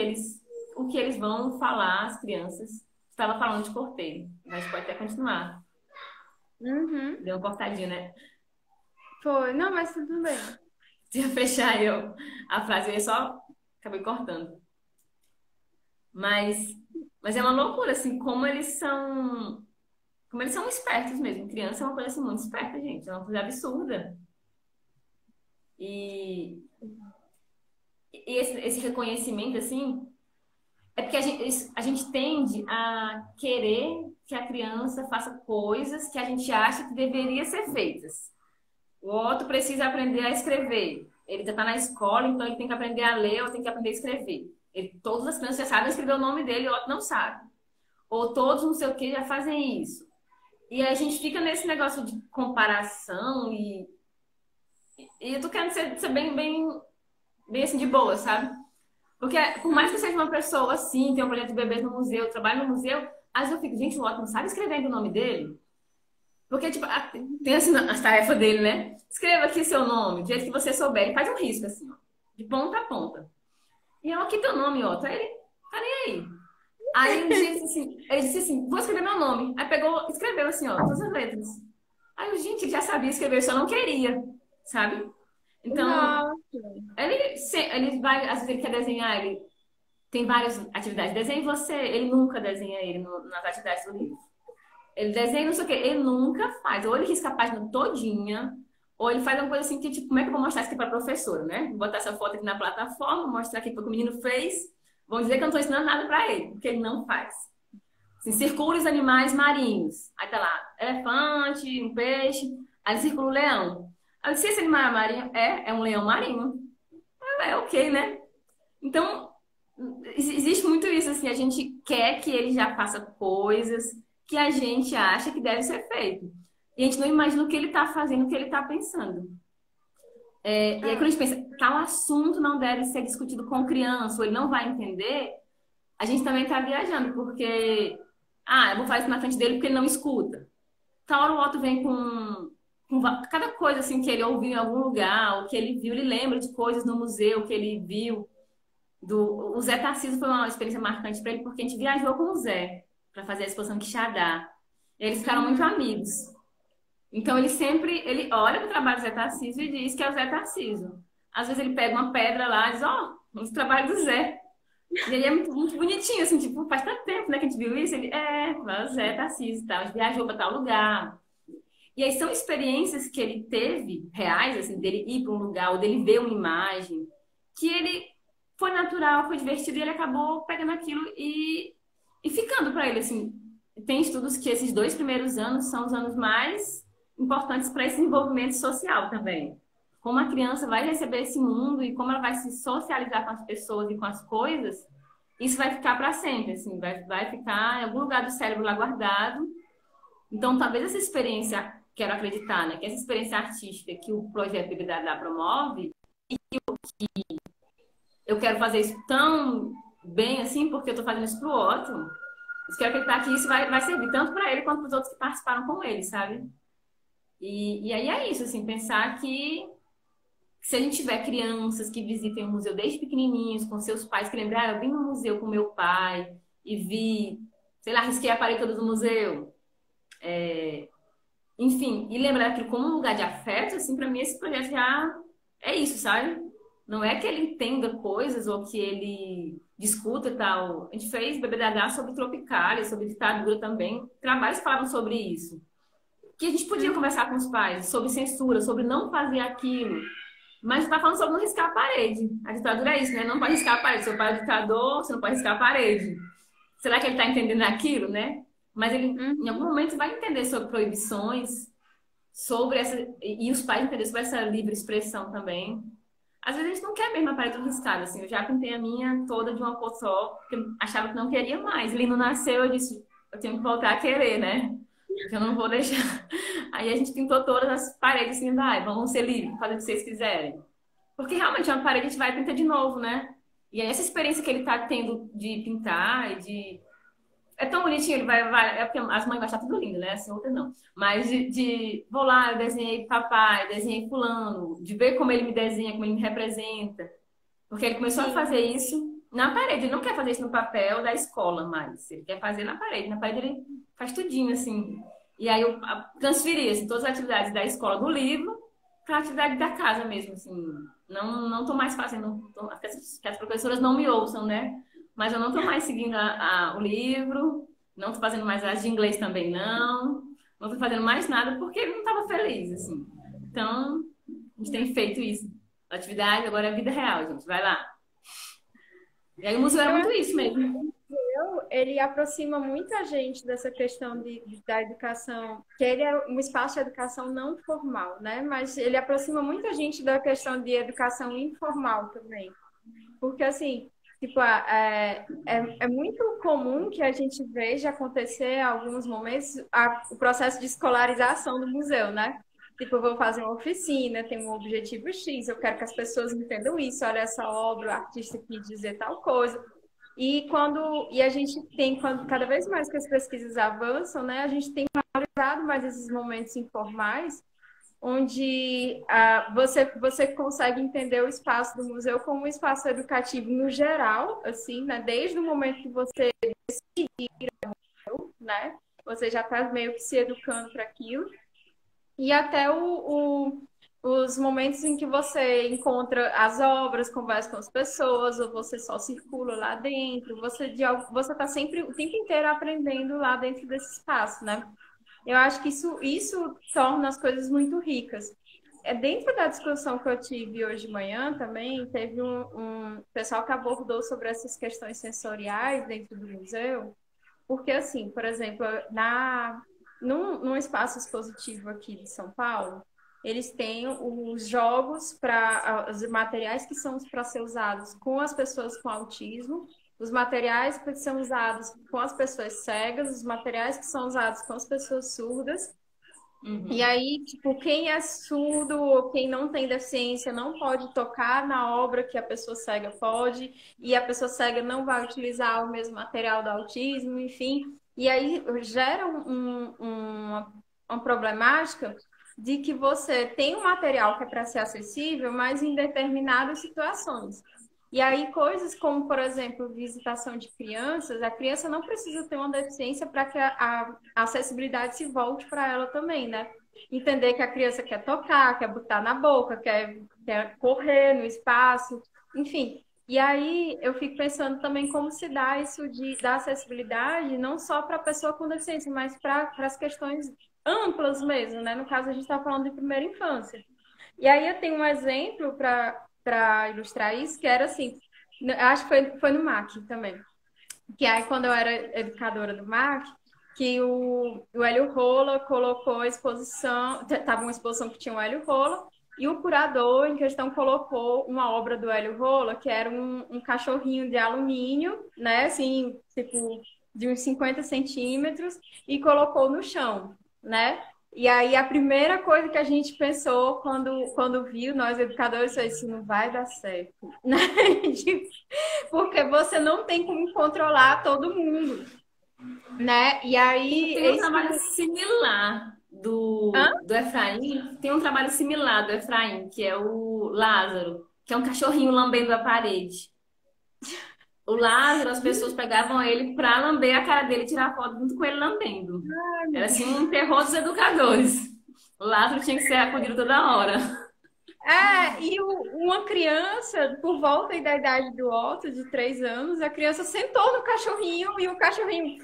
que eles vão falar, as crianças. Estava falando de corteiro, mas pode até continuar. Uhum. Deu uma cortadinha, né? Foi, não, mas tudo bem. Se eu fechar a frase, eu só acabei cortando. Mas, mas é uma loucura, assim, como eles são espertos mesmo. Criança é uma coisa assim, muito esperta, gente. É uma coisa absurda. E, e esse reconhecimento, assim, é porque a gente tende a querer que a criança faça coisas que a gente acha que deveria ser feitas. O Otto precisa aprender a escrever. Ele já está na escola, então ele tem que aprender a ler ou tem que aprender a escrever. Todas as crianças já sabem escrever o nome dele e o outro não sabe. Ou todos não sei o que já fazem isso. E a gente fica nesse negócio de comparação e eu tô querendo ser bem assim, de boa, sabe? Porque por mais que eu seja uma pessoa assim, tenha um projeto de bebês no museu, trabalho no museu, às vezes eu fico, gente, o Otto não sabe escrever ainda o nome dele? Porque, tipo, tem assim, as tarefas dele, né? Escreva aqui seu nome, do jeito que você souber. Ele faz um risco, assim, ó, de ponta a ponta. E eu, aqui teu nome, Otto. Aí ele, tá nem aí. Aí um dia ele disse assim, vou escrever meu nome. Aí pegou, escreveu assim, ó, todas as letras. Aí eu, gente, ele já sabia escrever, só não queria, sabe? Então, Nossa. ele vai, às vezes ele quer desenhar, ele tem várias atividades. Desenhe você, ele nunca desenha ele nas atividades do livro. Ele desenha não sei o quê, ele nunca faz. Ou ele risca a página todinha, ou ele faz uma coisa assim que, tipo, como é que eu vou mostrar isso aqui pra professora, né? Vou botar essa foto aqui na plataforma, mostrar aqui o que o menino fez. Vão dizer que eu não tô ensinando nada pra ele, porque ele não faz. Assim, circula os animais marinhos. Aí tá lá, elefante, um peixe. Aí circula o leão. Aí eu disse, esse animal é marinho? É um leão marinho. É ok, né? Então, existe muito isso, assim, a gente quer que ele já faça coisas que a gente acha que deve ser feito. E a gente não imagina o que ele está fazendo, o que ele está pensando. E aí, quando a gente pensa, tal assunto não deve ser discutido com criança, ou ele não vai entender, a gente também está viajando, porque, eu vou fazer isso na frente dele porque ele não escuta. Tal hora o Otto vem com cada coisa, assim, que ele ouviu em algum lugar, ou que ele viu, ele lembra de coisas no museu que ele viu. O Zé Tarcísio foi uma experiência marcante para ele, porque a gente viajou com o Zé para fazer a exposição Quixadá. E eles ficaram muito amigos. Então ele olha para o trabalho do Zé Tarcísio e diz que é o Zé Tarcísio. Às vezes ele pega uma pedra lá e diz, o trabalho do Zé. E ele é muito, muito bonitinho, assim, tipo, faz tanto tempo, né, que a gente viu isso. Ele, o Zé Tarcísio e tal, a gente viajou para tal lugar. E aí são experiências que ele teve, reais, assim, dele ir para um lugar, ou dele ver uma imagem, que ele foi natural, foi divertido e ele acabou pegando aquilo e ficando para ele, assim. Tem estudos que esses 2 primeiros anos são os anos mais importantes para esse desenvolvimento social também. Como a criança vai receber esse mundo e como ela vai se socializar com as pessoas e com as coisas, isso vai ficar para sempre, assim, vai ficar em algum lugar do cérebro lá guardado. Então, talvez essa experiência, quero acreditar, né, que essa experiência artística que o projeto Bebê Dada promove, e que eu quero fazer isso tão bem assim, porque eu tô fazendo isso pro Otto. Eu quero acreditar que isso vai servir tanto para ele quanto para os outros que participaram com ele, sabe? E aí é isso, assim, pensar que se a gente tiver crianças que visitem o museu desde pequenininhos, com seus pais, que lembrar, eu vim no museu com meu pai e vi, sei lá, risquei a parede toda do museu. Enfim, e lembrar aquilo como um lugar de afeto, assim, para mim esse projeto já é isso, sabe? Não é que ele entenda coisas ou que ele discuta e tal. A gente fez BBDH sobre Tropicália, sobre ditadura também. Trabalhos falavam sobre isso. Que a gente podia conversar com os pais sobre censura, sobre não fazer aquilo. Mas está falando sobre não riscar a parede. A ditadura é isso, né? Não pode riscar a parede. Seu pai é ditador, você não pode riscar a parede. Será que ele está entendendo aquilo, né? Mas ele, em algum momento, vai entender sobre proibições, sobre essa... E os pais entender sobre essa livre expressão também. Às vezes a gente não quer mesmo a parede riscada, assim. Eu já pintei a minha toda de uma cor só, porque eu achava que não queria mais. Lindo nasceu, eu disse, eu tenho que voltar a querer, né? Porque eu não vou deixar. Aí a gente pintou todas as paredes assim, vamos ser livres, fazer o que vocês quiserem. Porque realmente é uma parede, a gente vai pintar de novo, né? E aí essa experiência que ele tá tendo de pintar e de... É tão bonitinho, ele vai... É porque as mães vão achar tudo lindo, né? Assim, outras não. Mas vou lá, eu desenhei papai, desenhei fulano, de ver como ele me desenha, como ele me representa. Porque ele começou a fazer isso na parede. Ele não quer fazer isso no papel da escola mais. Ele quer fazer na parede. Na parede ele faz tudinho, assim. E aí eu transferi assim, todas as atividades da escola do livro para a atividade da casa mesmo, assim. Não tô mais fazendo... que as professoras não me ouçam, né? Mas eu não tô mais seguindo o livro. Não tô fazendo mais as de inglês também, não. Não tô fazendo mais nada porque ele não estava feliz, assim. Então, a gente tem feito isso. Atividade agora é vida real, gente. Vai lá. E aí o museu era Eu muito acho isso que mesmo. ele aproxima muita gente dessa questão da educação, que ele é um espaço de educação não formal, né? Mas ele aproxima muita gente da questão de educação informal também. Porque, assim, tipo, é muito comum que a gente veja acontecer em alguns momentos o processo de escolarização do museu, né? Tipo, eu vou fazer uma oficina, tem um objetivo X, eu quero que as pessoas entendam isso, olha essa obra, o artista quis dizer tal coisa. E a gente tem, cada vez mais que as pesquisas avançam, né, a gente tem valorizado mais esses momentos informais, onde você consegue entender o espaço do museu como um espaço educativo no geral, assim, né? Desde o momento que você decidir, né? Você já está meio que se educando para aquilo. E até os momentos em que você encontra as obras, conversa com as pessoas, ou você só circula lá dentro, você está sempre o tempo inteiro aprendendo lá dentro desse espaço, né? Eu acho que isso torna as coisas muito ricas. Dentro da discussão que eu tive hoje de manhã também, teve um pessoal que abordou sobre essas questões sensoriais dentro do museu, porque assim, por exemplo, num espaço expositivo aqui de São Paulo, eles têm os jogos para os materiais que são para ser usados com as pessoas com autismo, os materiais que são usados com as pessoas cegas, os materiais que são usados com as pessoas surdas. E Uhum. aí, tipo, quem é surdo ou quem não tem deficiência não pode tocar na obra que a pessoa cega pode, e a pessoa cega não vai utilizar o mesmo material do autismo, enfim. E aí gera uma problemática de que você tem um material que é para ser acessível, mas em determinadas situações. E aí, coisas como, por exemplo, visitação de crianças, a criança não precisa ter uma deficiência para que a acessibilidade se volte para ela também, né? Entender que a criança quer tocar, quer botar na boca, quer correr no espaço, enfim. E aí eu fico pensando também como se dá isso da acessibilidade, não só para a pessoa com deficiência, mas para as questões amplas mesmo, né? No caso, a gente está falando de primeira infância. E aí eu tenho um exemplo para ilustrar isso, que era assim, acho que foi no MAC também. Que aí quando eu era educadora do MAC, que o Hélio Rola colocou a exposição, tava uma exposição que tinha o Hélio Rola, e o curador em questão colocou uma obra do Hélio Rola, que era um cachorrinho de alumínio, né, assim, tipo, de uns 50 centímetros, e colocou no chão, né? E aí a primeira coisa que a gente pensou quando viu, nós educadores, foi isso não vai dar certo, né? Porque você não tem como controlar todo mundo, né? E aí, Tem um esse trabalho similar hã? do Efraim, tem um trabalho similar do Efraim, que é o Lázaro, que é um cachorrinho lambendo a parede. O Lázaro, as pessoas pegavam ele pra lamber a cara dele e tirar foto junto com ele lambendo. Ai, meu Era assim Deus. um terror dos educadores. O Lázaro tinha que ser acudido toda hora. Uma criança, por volta da idade do Otto, de 3 anos, a criança sentou no cachorrinho e o cachorrinho,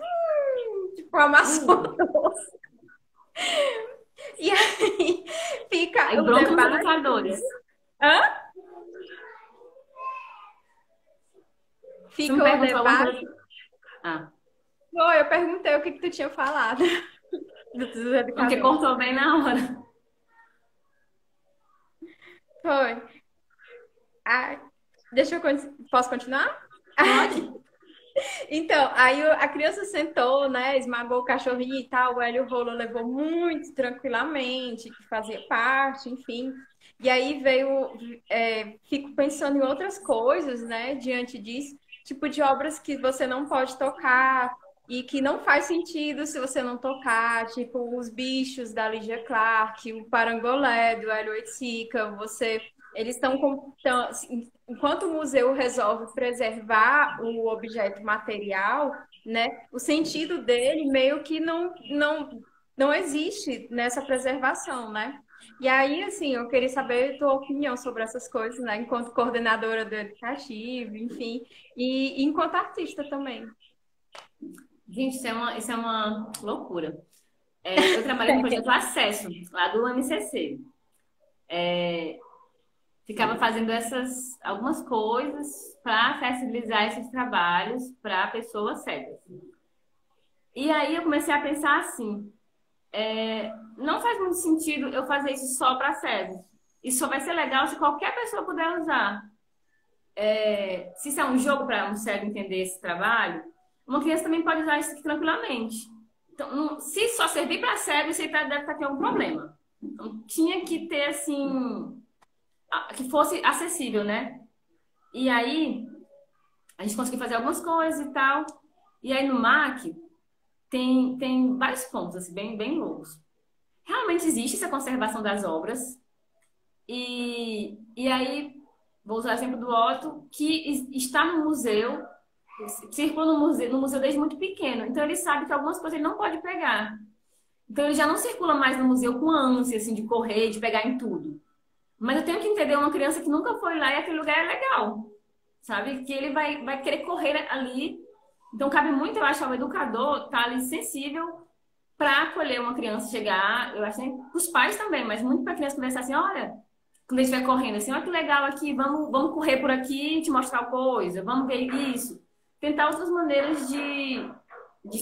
tipo, amassou. Uh, E aí fica aí o bronca nos debate. educadores. Hã? Você me Fica o perguntou alguma debate. coisa? Ah, Pô, eu perguntei o que tu tinha falado dos porque educadores. cortou bem na hora. Foi. Ah, posso continuar? Pode? Então, aí a criança sentou, né, esmagou o cachorrinho e tal, o Hélio Rolo levou muito tranquilamente, que fazia parte, enfim. E aí fico pensando em outras coisas, né, diante disso, tipo de obras que você não pode tocar e que não faz sentido se você não tocar, tipo os bichos da Lydia Clark, o Parangolé do Hélio Oiticica, eles enquanto o museu resolve preservar o objeto material, né, o sentido dele meio que não existe nessa preservação, né? E aí, assim, eu queria saber a tua opinião sobre essas coisas, né, enquanto coordenadora do educativo, enfim, e enquanto artista também. Gente, isso é uma loucura. Eu trabalhei no projeto Acesso, lá do MCC. ficava fazendo algumas coisas para acessibilizar esses trabalhos para pessoas cegas. E aí eu comecei a pensar assim, não faz muito sentido eu fazer isso só para cegos. Isso só vai ser legal se qualquer pessoa puder usar. Se isso é um jogo para um cego entender esse trabalho, uma criança também pode usar isso tranquilamente. Então, se só servir para cego, isso aí deve estar tendo um problema. Então, tinha que ter, assim, que fosse acessível, né? E aí, a gente conseguiu fazer algumas coisas e tal. E aí, no MAC, tem vários pontos, assim, bem loucos. Realmente existe essa conservação das obras. E aí, vou usar o exemplo do Otto, que está no museu, circula no museu desde muito pequeno. Então, ele sabe que algumas coisas ele não pode pegar. Então, ele já não circula mais no museu com ânsia, assim, de correr, de pegar em tudo. Mas eu tenho que entender uma criança que nunca foi lá e aquele lugar é legal, sabe? Que ele vai querer correr ali. Então, cabe muito, eu acho, ao educador estar ali sensível para acolher uma criança chegar. Eu acho que os pais também, mas muito para a criança conversar assim, olha, quando ele estiver correndo, assim, olha que legal aqui, vamos correr por aqui e te mostrar coisa, vamos ver isso. Tentar outras maneiras de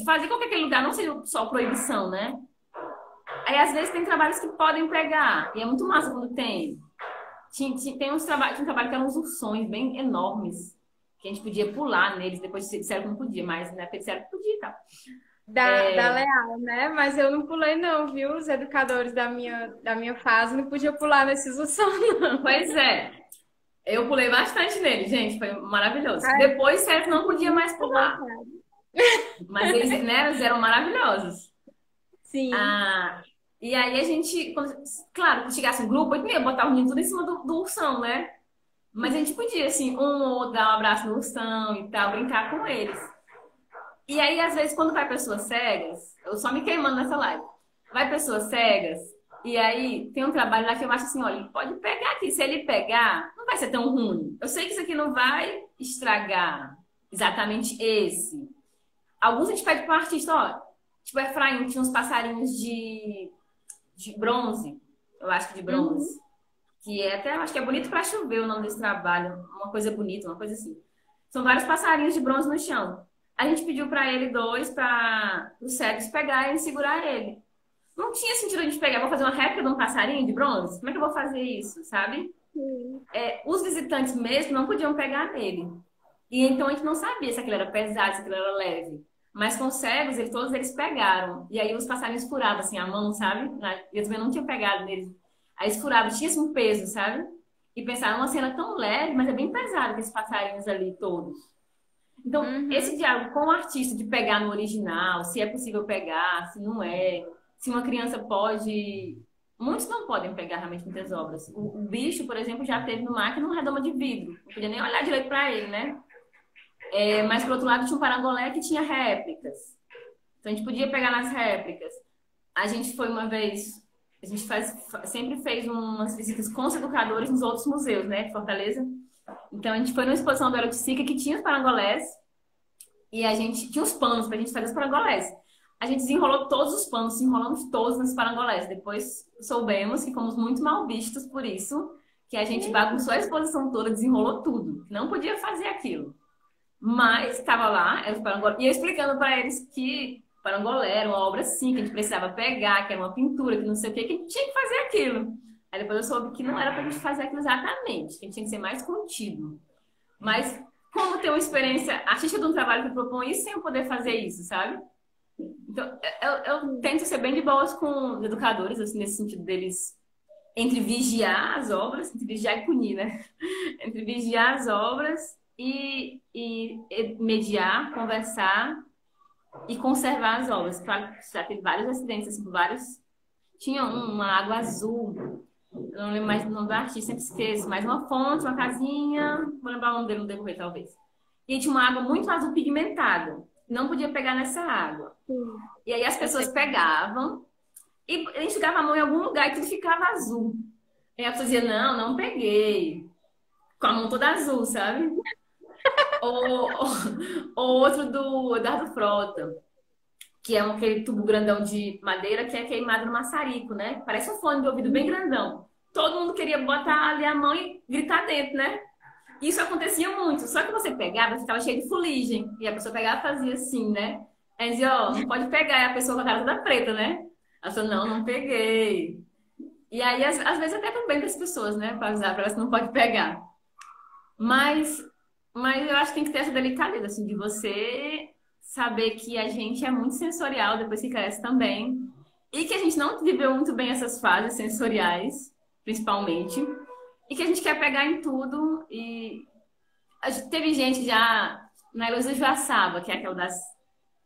fazer com que aquele lugar não seja só proibição, né? Aí, às vezes, tem trabalhos que podem pegar, e é muito massa quando tem. Tem um trabalho que eram uns ursões bem enormes, que a gente podia pular neles, depois disseram que não podia, mas na época disseram que podia e tal. Da Leal, né? Mas eu não pulei não, viu? Os educadores da minha fase não podiam pular nesses ursões, não. Pois é. Eu pulei bastante nele, gente. Foi maravilhoso. Depois, certo, não podia mais pular. Mas eles, né, eles eram maravilhosos. Sim. E aí a gente, claro, quando chegasse um grupo, eu ia botar o menino tudo em cima do ursão, né? Mas a gente podia, assim, um ou outro dar um abraço no ursão e tal, brincar com eles. E aí, às vezes, quando vai pessoas cegas, eu só me queimando nessa live, vai pessoas cegas, e aí tem um trabalho lá que eu acho assim, olha, ele pode pegar aqui, se ele pegar, não vai ser tão ruim. Eu sei que isso aqui não vai estragar exatamente esse. Alguns a gente pede para o artista, ó, tipo, Efraim tinha uns passarinhos de bronze, eu acho que de bronze, que é até, eu acho que é bonito para chover o nome desse trabalho, uma coisa bonita, uma coisa assim. São vários passarinhos de bronze no chão. A gente pediu para ele dois, para os cegos pegarem e segurar ele. Não tinha sentido a gente pegar, vou fazer uma réplica de um passarinho de bronze? Como é que eu vou fazer isso, sabe? Os visitantes mesmo não podiam pegar nele. E então a gente não sabia se aquilo era pesado, se aquilo era leve. Mas com os cegos, todos eles pegaram. E aí os passarinhos furavam assim a mão, sabe? Eu também não tinha pegado neles. Aí eles furavam, tinha assim, um peso, sabe? E pensaram, uma cena tão leve, mas é bem pesada com esses passarinhos ali todos. Então, esse diálogo com o artista de pegar no original, se é possível pegar, se não é, se uma criança pode... Muitos não podem pegar realmente muitas obras. O bicho, por exemplo, já teve no MAC numa redoma de vidro. Não podia nem olhar direito para ele, né? Mas, por outro lado, tinha um parangolé que tinha réplicas. Então, a gente podia pegar nas réplicas. A gente foi uma vez... A gente sempre fez umas visitas com os educadores nos outros museus, né? De Fortaleza. Então, a gente foi numa exposição do Erotica que tinha os parangolés e a gente tinha os panos para a gente fazer os parangolés. A gente desenrolou todos os panos, desenrolamos todos nos parangolés. Depois soubemos que fomos muito mal vistos por isso, que a gente bagunçou a exposição toda, desenrolou tudo. Não podia fazer aquilo. Mas estava lá, era os parangolés. E eu explicando para eles que parangolé era uma obra assim, que a gente precisava pegar, que era uma pintura, que não sei o quê, que a gente tinha que fazer aquilo. Aí depois eu soube que não era pra gente fazer aquilo exatamente, que a gente tinha que ser mais contido. Mas como ter uma experiência artística de um trabalho que propõe isso sem eu poder fazer isso, sabe? Então, eu tento ser bem de boas com os educadores, assim, nesse sentido deles, entre vigiar as obras, entre vigiar e punir, né? Entre vigiar as obras e mediar, conversar e conservar as obras. Claro, já teve vários acidentes, assim, vários... Tinha uma água azul... Eu não lembro mais o nome do artista, sempre esqueço. Mas uma fonte, uma casinha. Vou lembrar o nome dele no decorrer, talvez. E tinha uma água muito azul pigmentada. Não podia pegar nessa água. E aí as pessoas pegavam e a gente jogava a mão em algum lugar e tudo ficava azul. E a pessoa dizia, não peguei. Com a mão toda azul, sabe? ou outro do Eduardo Frota, que é aquele tubo grandão de madeira que é queimado no maçarico, né? Parece um fone de ouvido bem grandão. todo mundo queria botar ali a mão e gritar dentro, né? Isso acontecia muito. Só que você pegava, ficava cheio de fuligem. E a pessoa pegava e fazia assim, né? Aí dizia, ó, não pode pegar. E a pessoa com a cara toda preta, né? Ela falou, não, não peguei. E aí, às vezes, até pro bem das pessoas, né? Pra avisar pra elas que não pode pegar. Mas, mas eu acho que tem que ter essa delicadeza, assim, de você saber que a gente é muito sensorial depois que cresce também. E que a gente não viveu muito bem essas fases sensoriais, principalmente. E que a gente quer pegar em tudo. E teve gente já na Heloísa Joaçaba, que é aquela das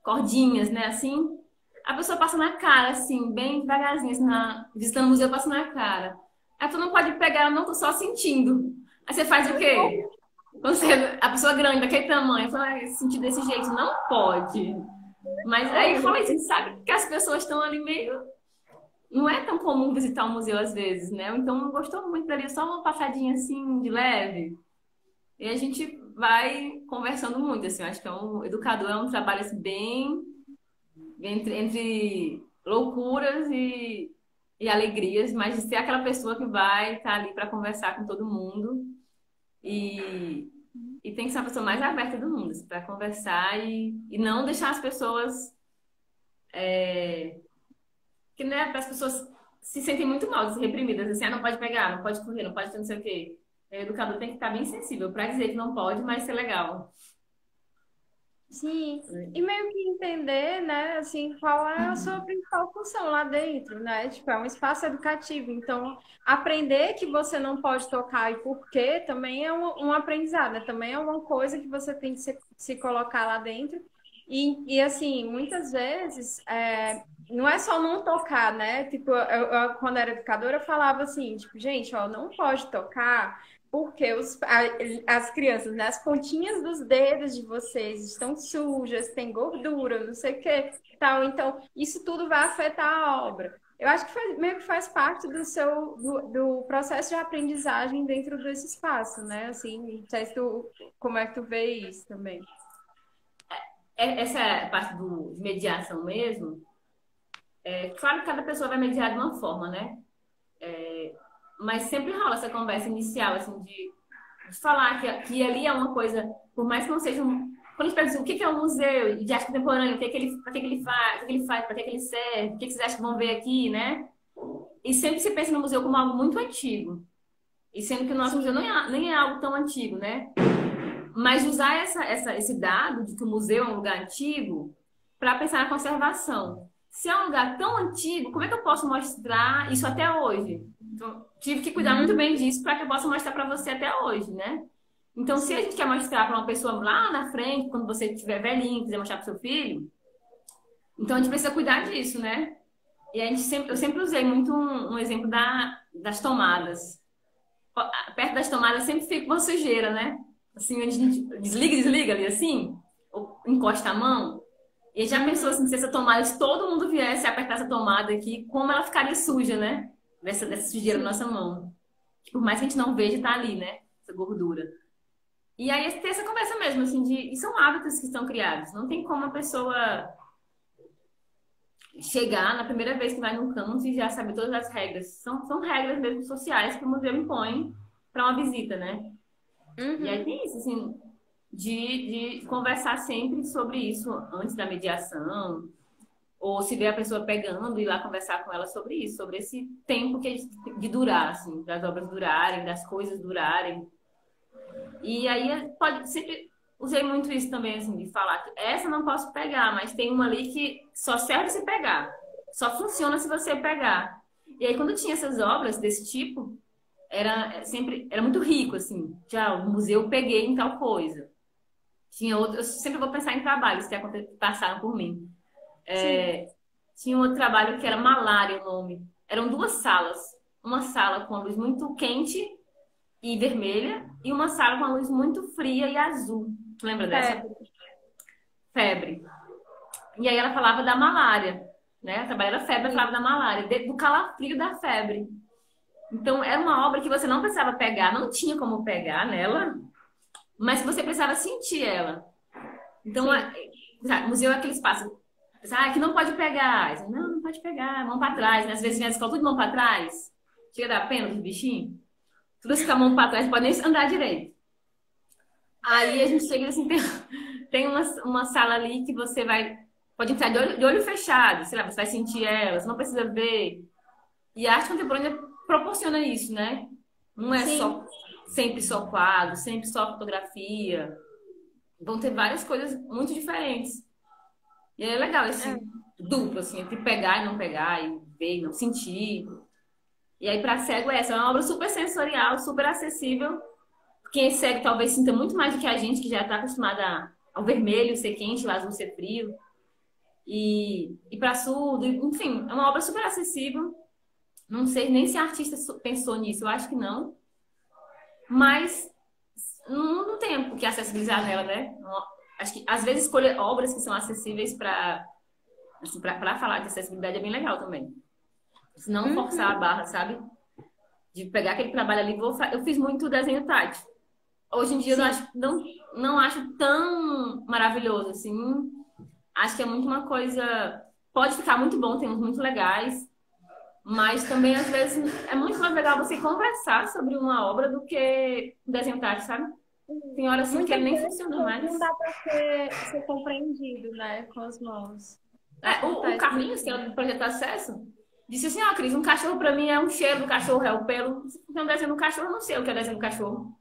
cordinhas, né? Assim, a pessoa passa na cara, assim, bem devagarzinho, assim, visitando o museu, passa na cara. Aí tu não pode pegar, eu não tô só sentindo. Aí você faz o quê? A pessoa grande, daquele tamanho, fala, sentir desse jeito, não pode. Mas aí fala assim, sabe que as pessoas estão ali meio. Não é tão comum visitar um museu às vezes, né? Então não gostou muito dali, só uma passadinha assim, de leve. E a gente vai conversando muito, assim. Eu acho que educador é um trabalho assim, bem entre loucuras e alegrias, mas de ser aquela pessoa que vai estar ali para conversar com todo mundo e, e tem que ser a pessoa mais aberta do mundo, assim, para conversar e não deixar as pessoas que, né, as pessoas se sentem muito mal, reprimidas, assim, não pode pegar, não pode correr, não pode ter não sei o quê. O educador tem que estar bem sensível para dizer que não pode, mas ser legal. Sim, e meio que entender, né, assim, qual é a sua principal função lá dentro, né? Tipo, é um espaço educativo, então aprender que você não pode tocar e por quê também é um aprendizado, né? Também é uma coisa que você tem que se colocar lá dentro. E assim, muitas vezes, não é só não tocar, né? Tipo, quando era educadora, eu falava assim, tipo, gente, ó, não pode tocar porque as crianças, né, as pontinhas dos dedos de vocês estão sujas, tem gordura, não sei o que, tal. Então, isso tudo vai afetar a obra. Eu acho que meio que faz parte do processo de aprendizagem dentro desse espaço, né? Assim, não sei se como é que tu vê isso também. Essa parte de mediação mesmo, claro que cada pessoa vai mediar de uma forma, né? Mas sempre rola essa conversa inicial, assim, de falar que ali é uma coisa, por mais que não seja um. Quando a gente pergunta assim, o que é um museu de arte contemporânea, para que ele faz, o que ele faz, para que ele serve, o que vocês acham que vão ver aqui, né? E sempre se pensa no museu como algo muito antigo. E sendo que o nosso museu nem é algo tão antigo, né? Mas usar esse dado de que o museu é um lugar antigo para pensar na conservação. Se é um lugar tão antigo, como é que eu posso mostrar isso até hoje? Então, tive que cuidar muito bem disso para que eu possa mostrar para você até hoje, né? Então, se a gente quer mostrar para uma pessoa lá na frente, quando você estiver velhinho, quiser mostrar para seu filho, então a gente precisa cuidar disso, né? E eu sempre usei muito um exemplo das tomadas. Perto das tomadas sempre fica uma sujeira, né? Assim, a gente desliga ali assim, ou encosta a mão. E já pensou assim, se essa tomada, se todo mundo viesse apertar essa tomada aqui, como ela ficaria suja, né? Dessa sujeira na nossa mão. Por mais que a gente não veja, tá ali, né? Essa gordura. E aí tem essa conversa mesmo, assim, e são hábitos que estão criados. Não tem como a pessoa chegar na primeira vez que vai num canto e já saber todas as regras. São regras mesmo sociais que o museu impõe para uma visita, né? E aí tem isso, assim, de conversar sempre sobre isso antes da mediação, ou se vê a pessoa pegando, ir lá conversar com ela sobre isso, sobre esse tempo de durar, assim, das obras durarem, das coisas durarem. E aí sempre usei muito isso também, assim, de falar que essa não posso pegar, mas tem uma ali que só serve se pegar, só funciona se você pegar. E aí quando tinha essas obras desse tipo, era muito rico, assim. Já o museu eu peguei em tal coisa. Tinha outro, eu sempre vou pensar em trabalhos que passaram por mim. Tinha um outro trabalho que era Malária o nome. Eram duas salas. Uma sala com a luz muito quente e vermelha e uma sala com a luz muito fria e azul. Tu lembra dessa? Febre. E aí ela falava da malária, né? A trabalho era febre, ela falava da malária, do calafrio da febre. Então, era uma obra que você não precisava pegar, não tinha como pegar nela, mas que você precisava sentir ela. Então, o museu é aquele espaço que não pode pegar. Não pode pegar, mão para trás. Né? Às vezes vem a escola tudo de mão para trás. Chega a dar pena dos bichinhos. Tudo com a mão pra trás, pode nem andar direito. Aí a gente chega assim, tem uma sala ali que você pode entrar de olho fechado, sei lá, você vai sentir ela, você não precisa ver. E a arte contemporânea proporciona isso, né? Não é sempre só quadro, sempre só fotografia. Vão ter várias coisas muito diferentes. E é legal esse duplo, assim, entre pegar e não pegar, e ver e não sentir. E aí, para cego, é uma obra super sensorial, super acessível. Quem é cego talvez sinta muito mais do que a gente, que já está acostumada ao vermelho ser quente, ao azul ser frio. E para surdo, enfim, é uma obra super acessível. Não sei nem se a artista pensou nisso, eu acho que não. Mas não tem o que acessibilizar nela, né? Acho que às vezes escolher obras que são acessíveis para falar de acessibilidade é bem legal também. Se não forçar a barra, sabe? De pegar aquele trabalho ali. Eu fiz muito desenho tátil. Hoje em dia eu não acho tão maravilhoso assim. Acho que é muito uma coisa. Pode ficar muito bom, tem uns muito legais. Mas também, às vezes, é muito mais legal você conversar sobre uma obra do que desenho tátil, sabe? Tem horas assim que ele nem funciona mais. Não dá pra ser compreendido, né? Com as mãos. O Carlinhos, que é do Projeto Acesso, disse assim, Cris, um cachorro pra mim é um cheiro do cachorro, é o pelo. Se tem um desenho do cachorro, eu não sei o que é desenho do cachorro.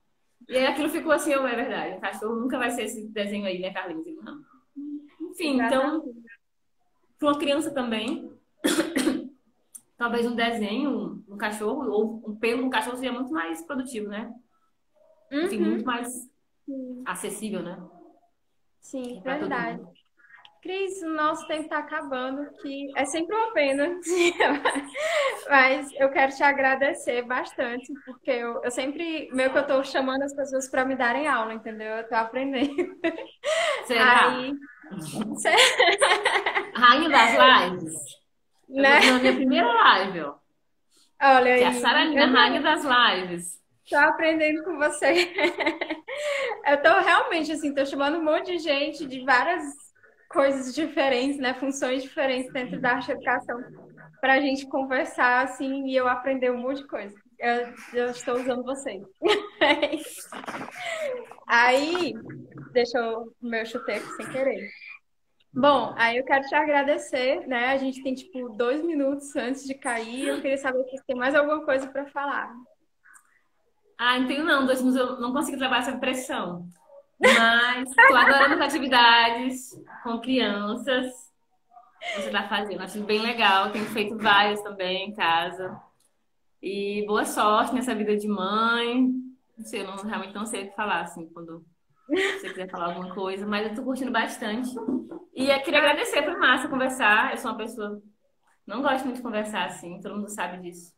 E aí aquilo ficou assim, é verdade. O cachorro nunca vai ser esse desenho aí, né, Carlinhos? Não. Enfim, então, para uma criança também, talvez um desenho, um cachorro, ou um pelo no cachorro seja muito mais produtivo, né? Enfim, muito mais acessível, né? Sim, verdade. Cris, o nosso tempo está acabando, que é sempre uma pena, mas eu quero te agradecer bastante, porque eu sempre, meio que eu estou chamando as pessoas para me darem aula, entendeu? Eu estou aprendendo. Será? Aí... Rainha das lives? Né? Na minha primeira live, ó. Olha aí. Que é a Saralina, rainha das lives. Tô aprendendo com você. Eu tô realmente, assim, tô chamando um monte de gente de várias coisas diferentes, né? Funções diferentes dentro da arte educação pra gente conversar, assim, e eu aprender um monte de coisa. Eu estou usando vocês. Aí, deixa eu meu chuteiro sem querer. Bom, aí eu quero te agradecer, né? A gente tem, tipo, 2 minutos antes de cair. Eu queria saber se tem mais alguma coisa para falar. Não tenho não. 2 minutos eu não consigo trabalhar sob pressão. Mas estou adorando as atividades com crianças. Você está fazendo. Acho bem legal. Tenho feito várias também em casa. E boa sorte nessa vida de mãe. Não sei, eu realmente não sei o que falar, assim, quando você quiser falar alguma coisa. Mas eu tô curtindo bastante. E eu queria agradecer, foi massa conversar. Eu sou uma pessoa... Não gosto muito de conversar, assim. Todo mundo sabe disso.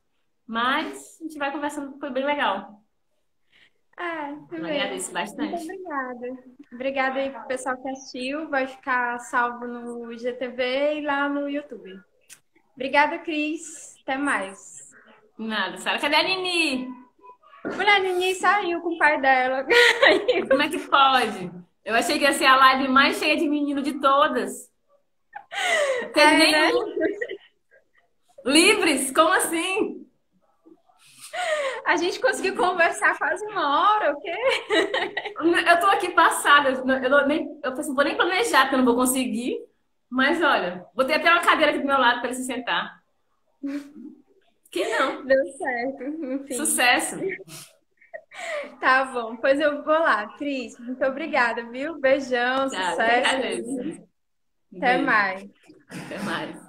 Mas a gente vai conversando, foi bem legal. Eu agradeço bastante. Muito obrigada. Obrigada aí pro pessoal que assistiu. Vai ficar salvo no IGTV e lá no YouTube. Obrigada, Cris. Até mais. Nada, Sara. Cadê a Nini? Mulher, a Nini saiu com o pai dela. Como é que pode? Eu achei que ia ser a live mais cheia de menino de todas. Tem nenhum. Né? Livres? Como assim? A gente conseguiu conversar quase 1 hora, o quê? Eu tô aqui passada. Eu não vou nem planejar, porque eu não vou conseguir. Mas olha, botei até uma cadeira aqui do meu lado para ele se sentar. Que não? Deu certo. Enfim. Sucesso. Tá bom, pois eu vou lá. Cris, muito obrigada, viu? Beijão, sucesso. Até mais. Até mais.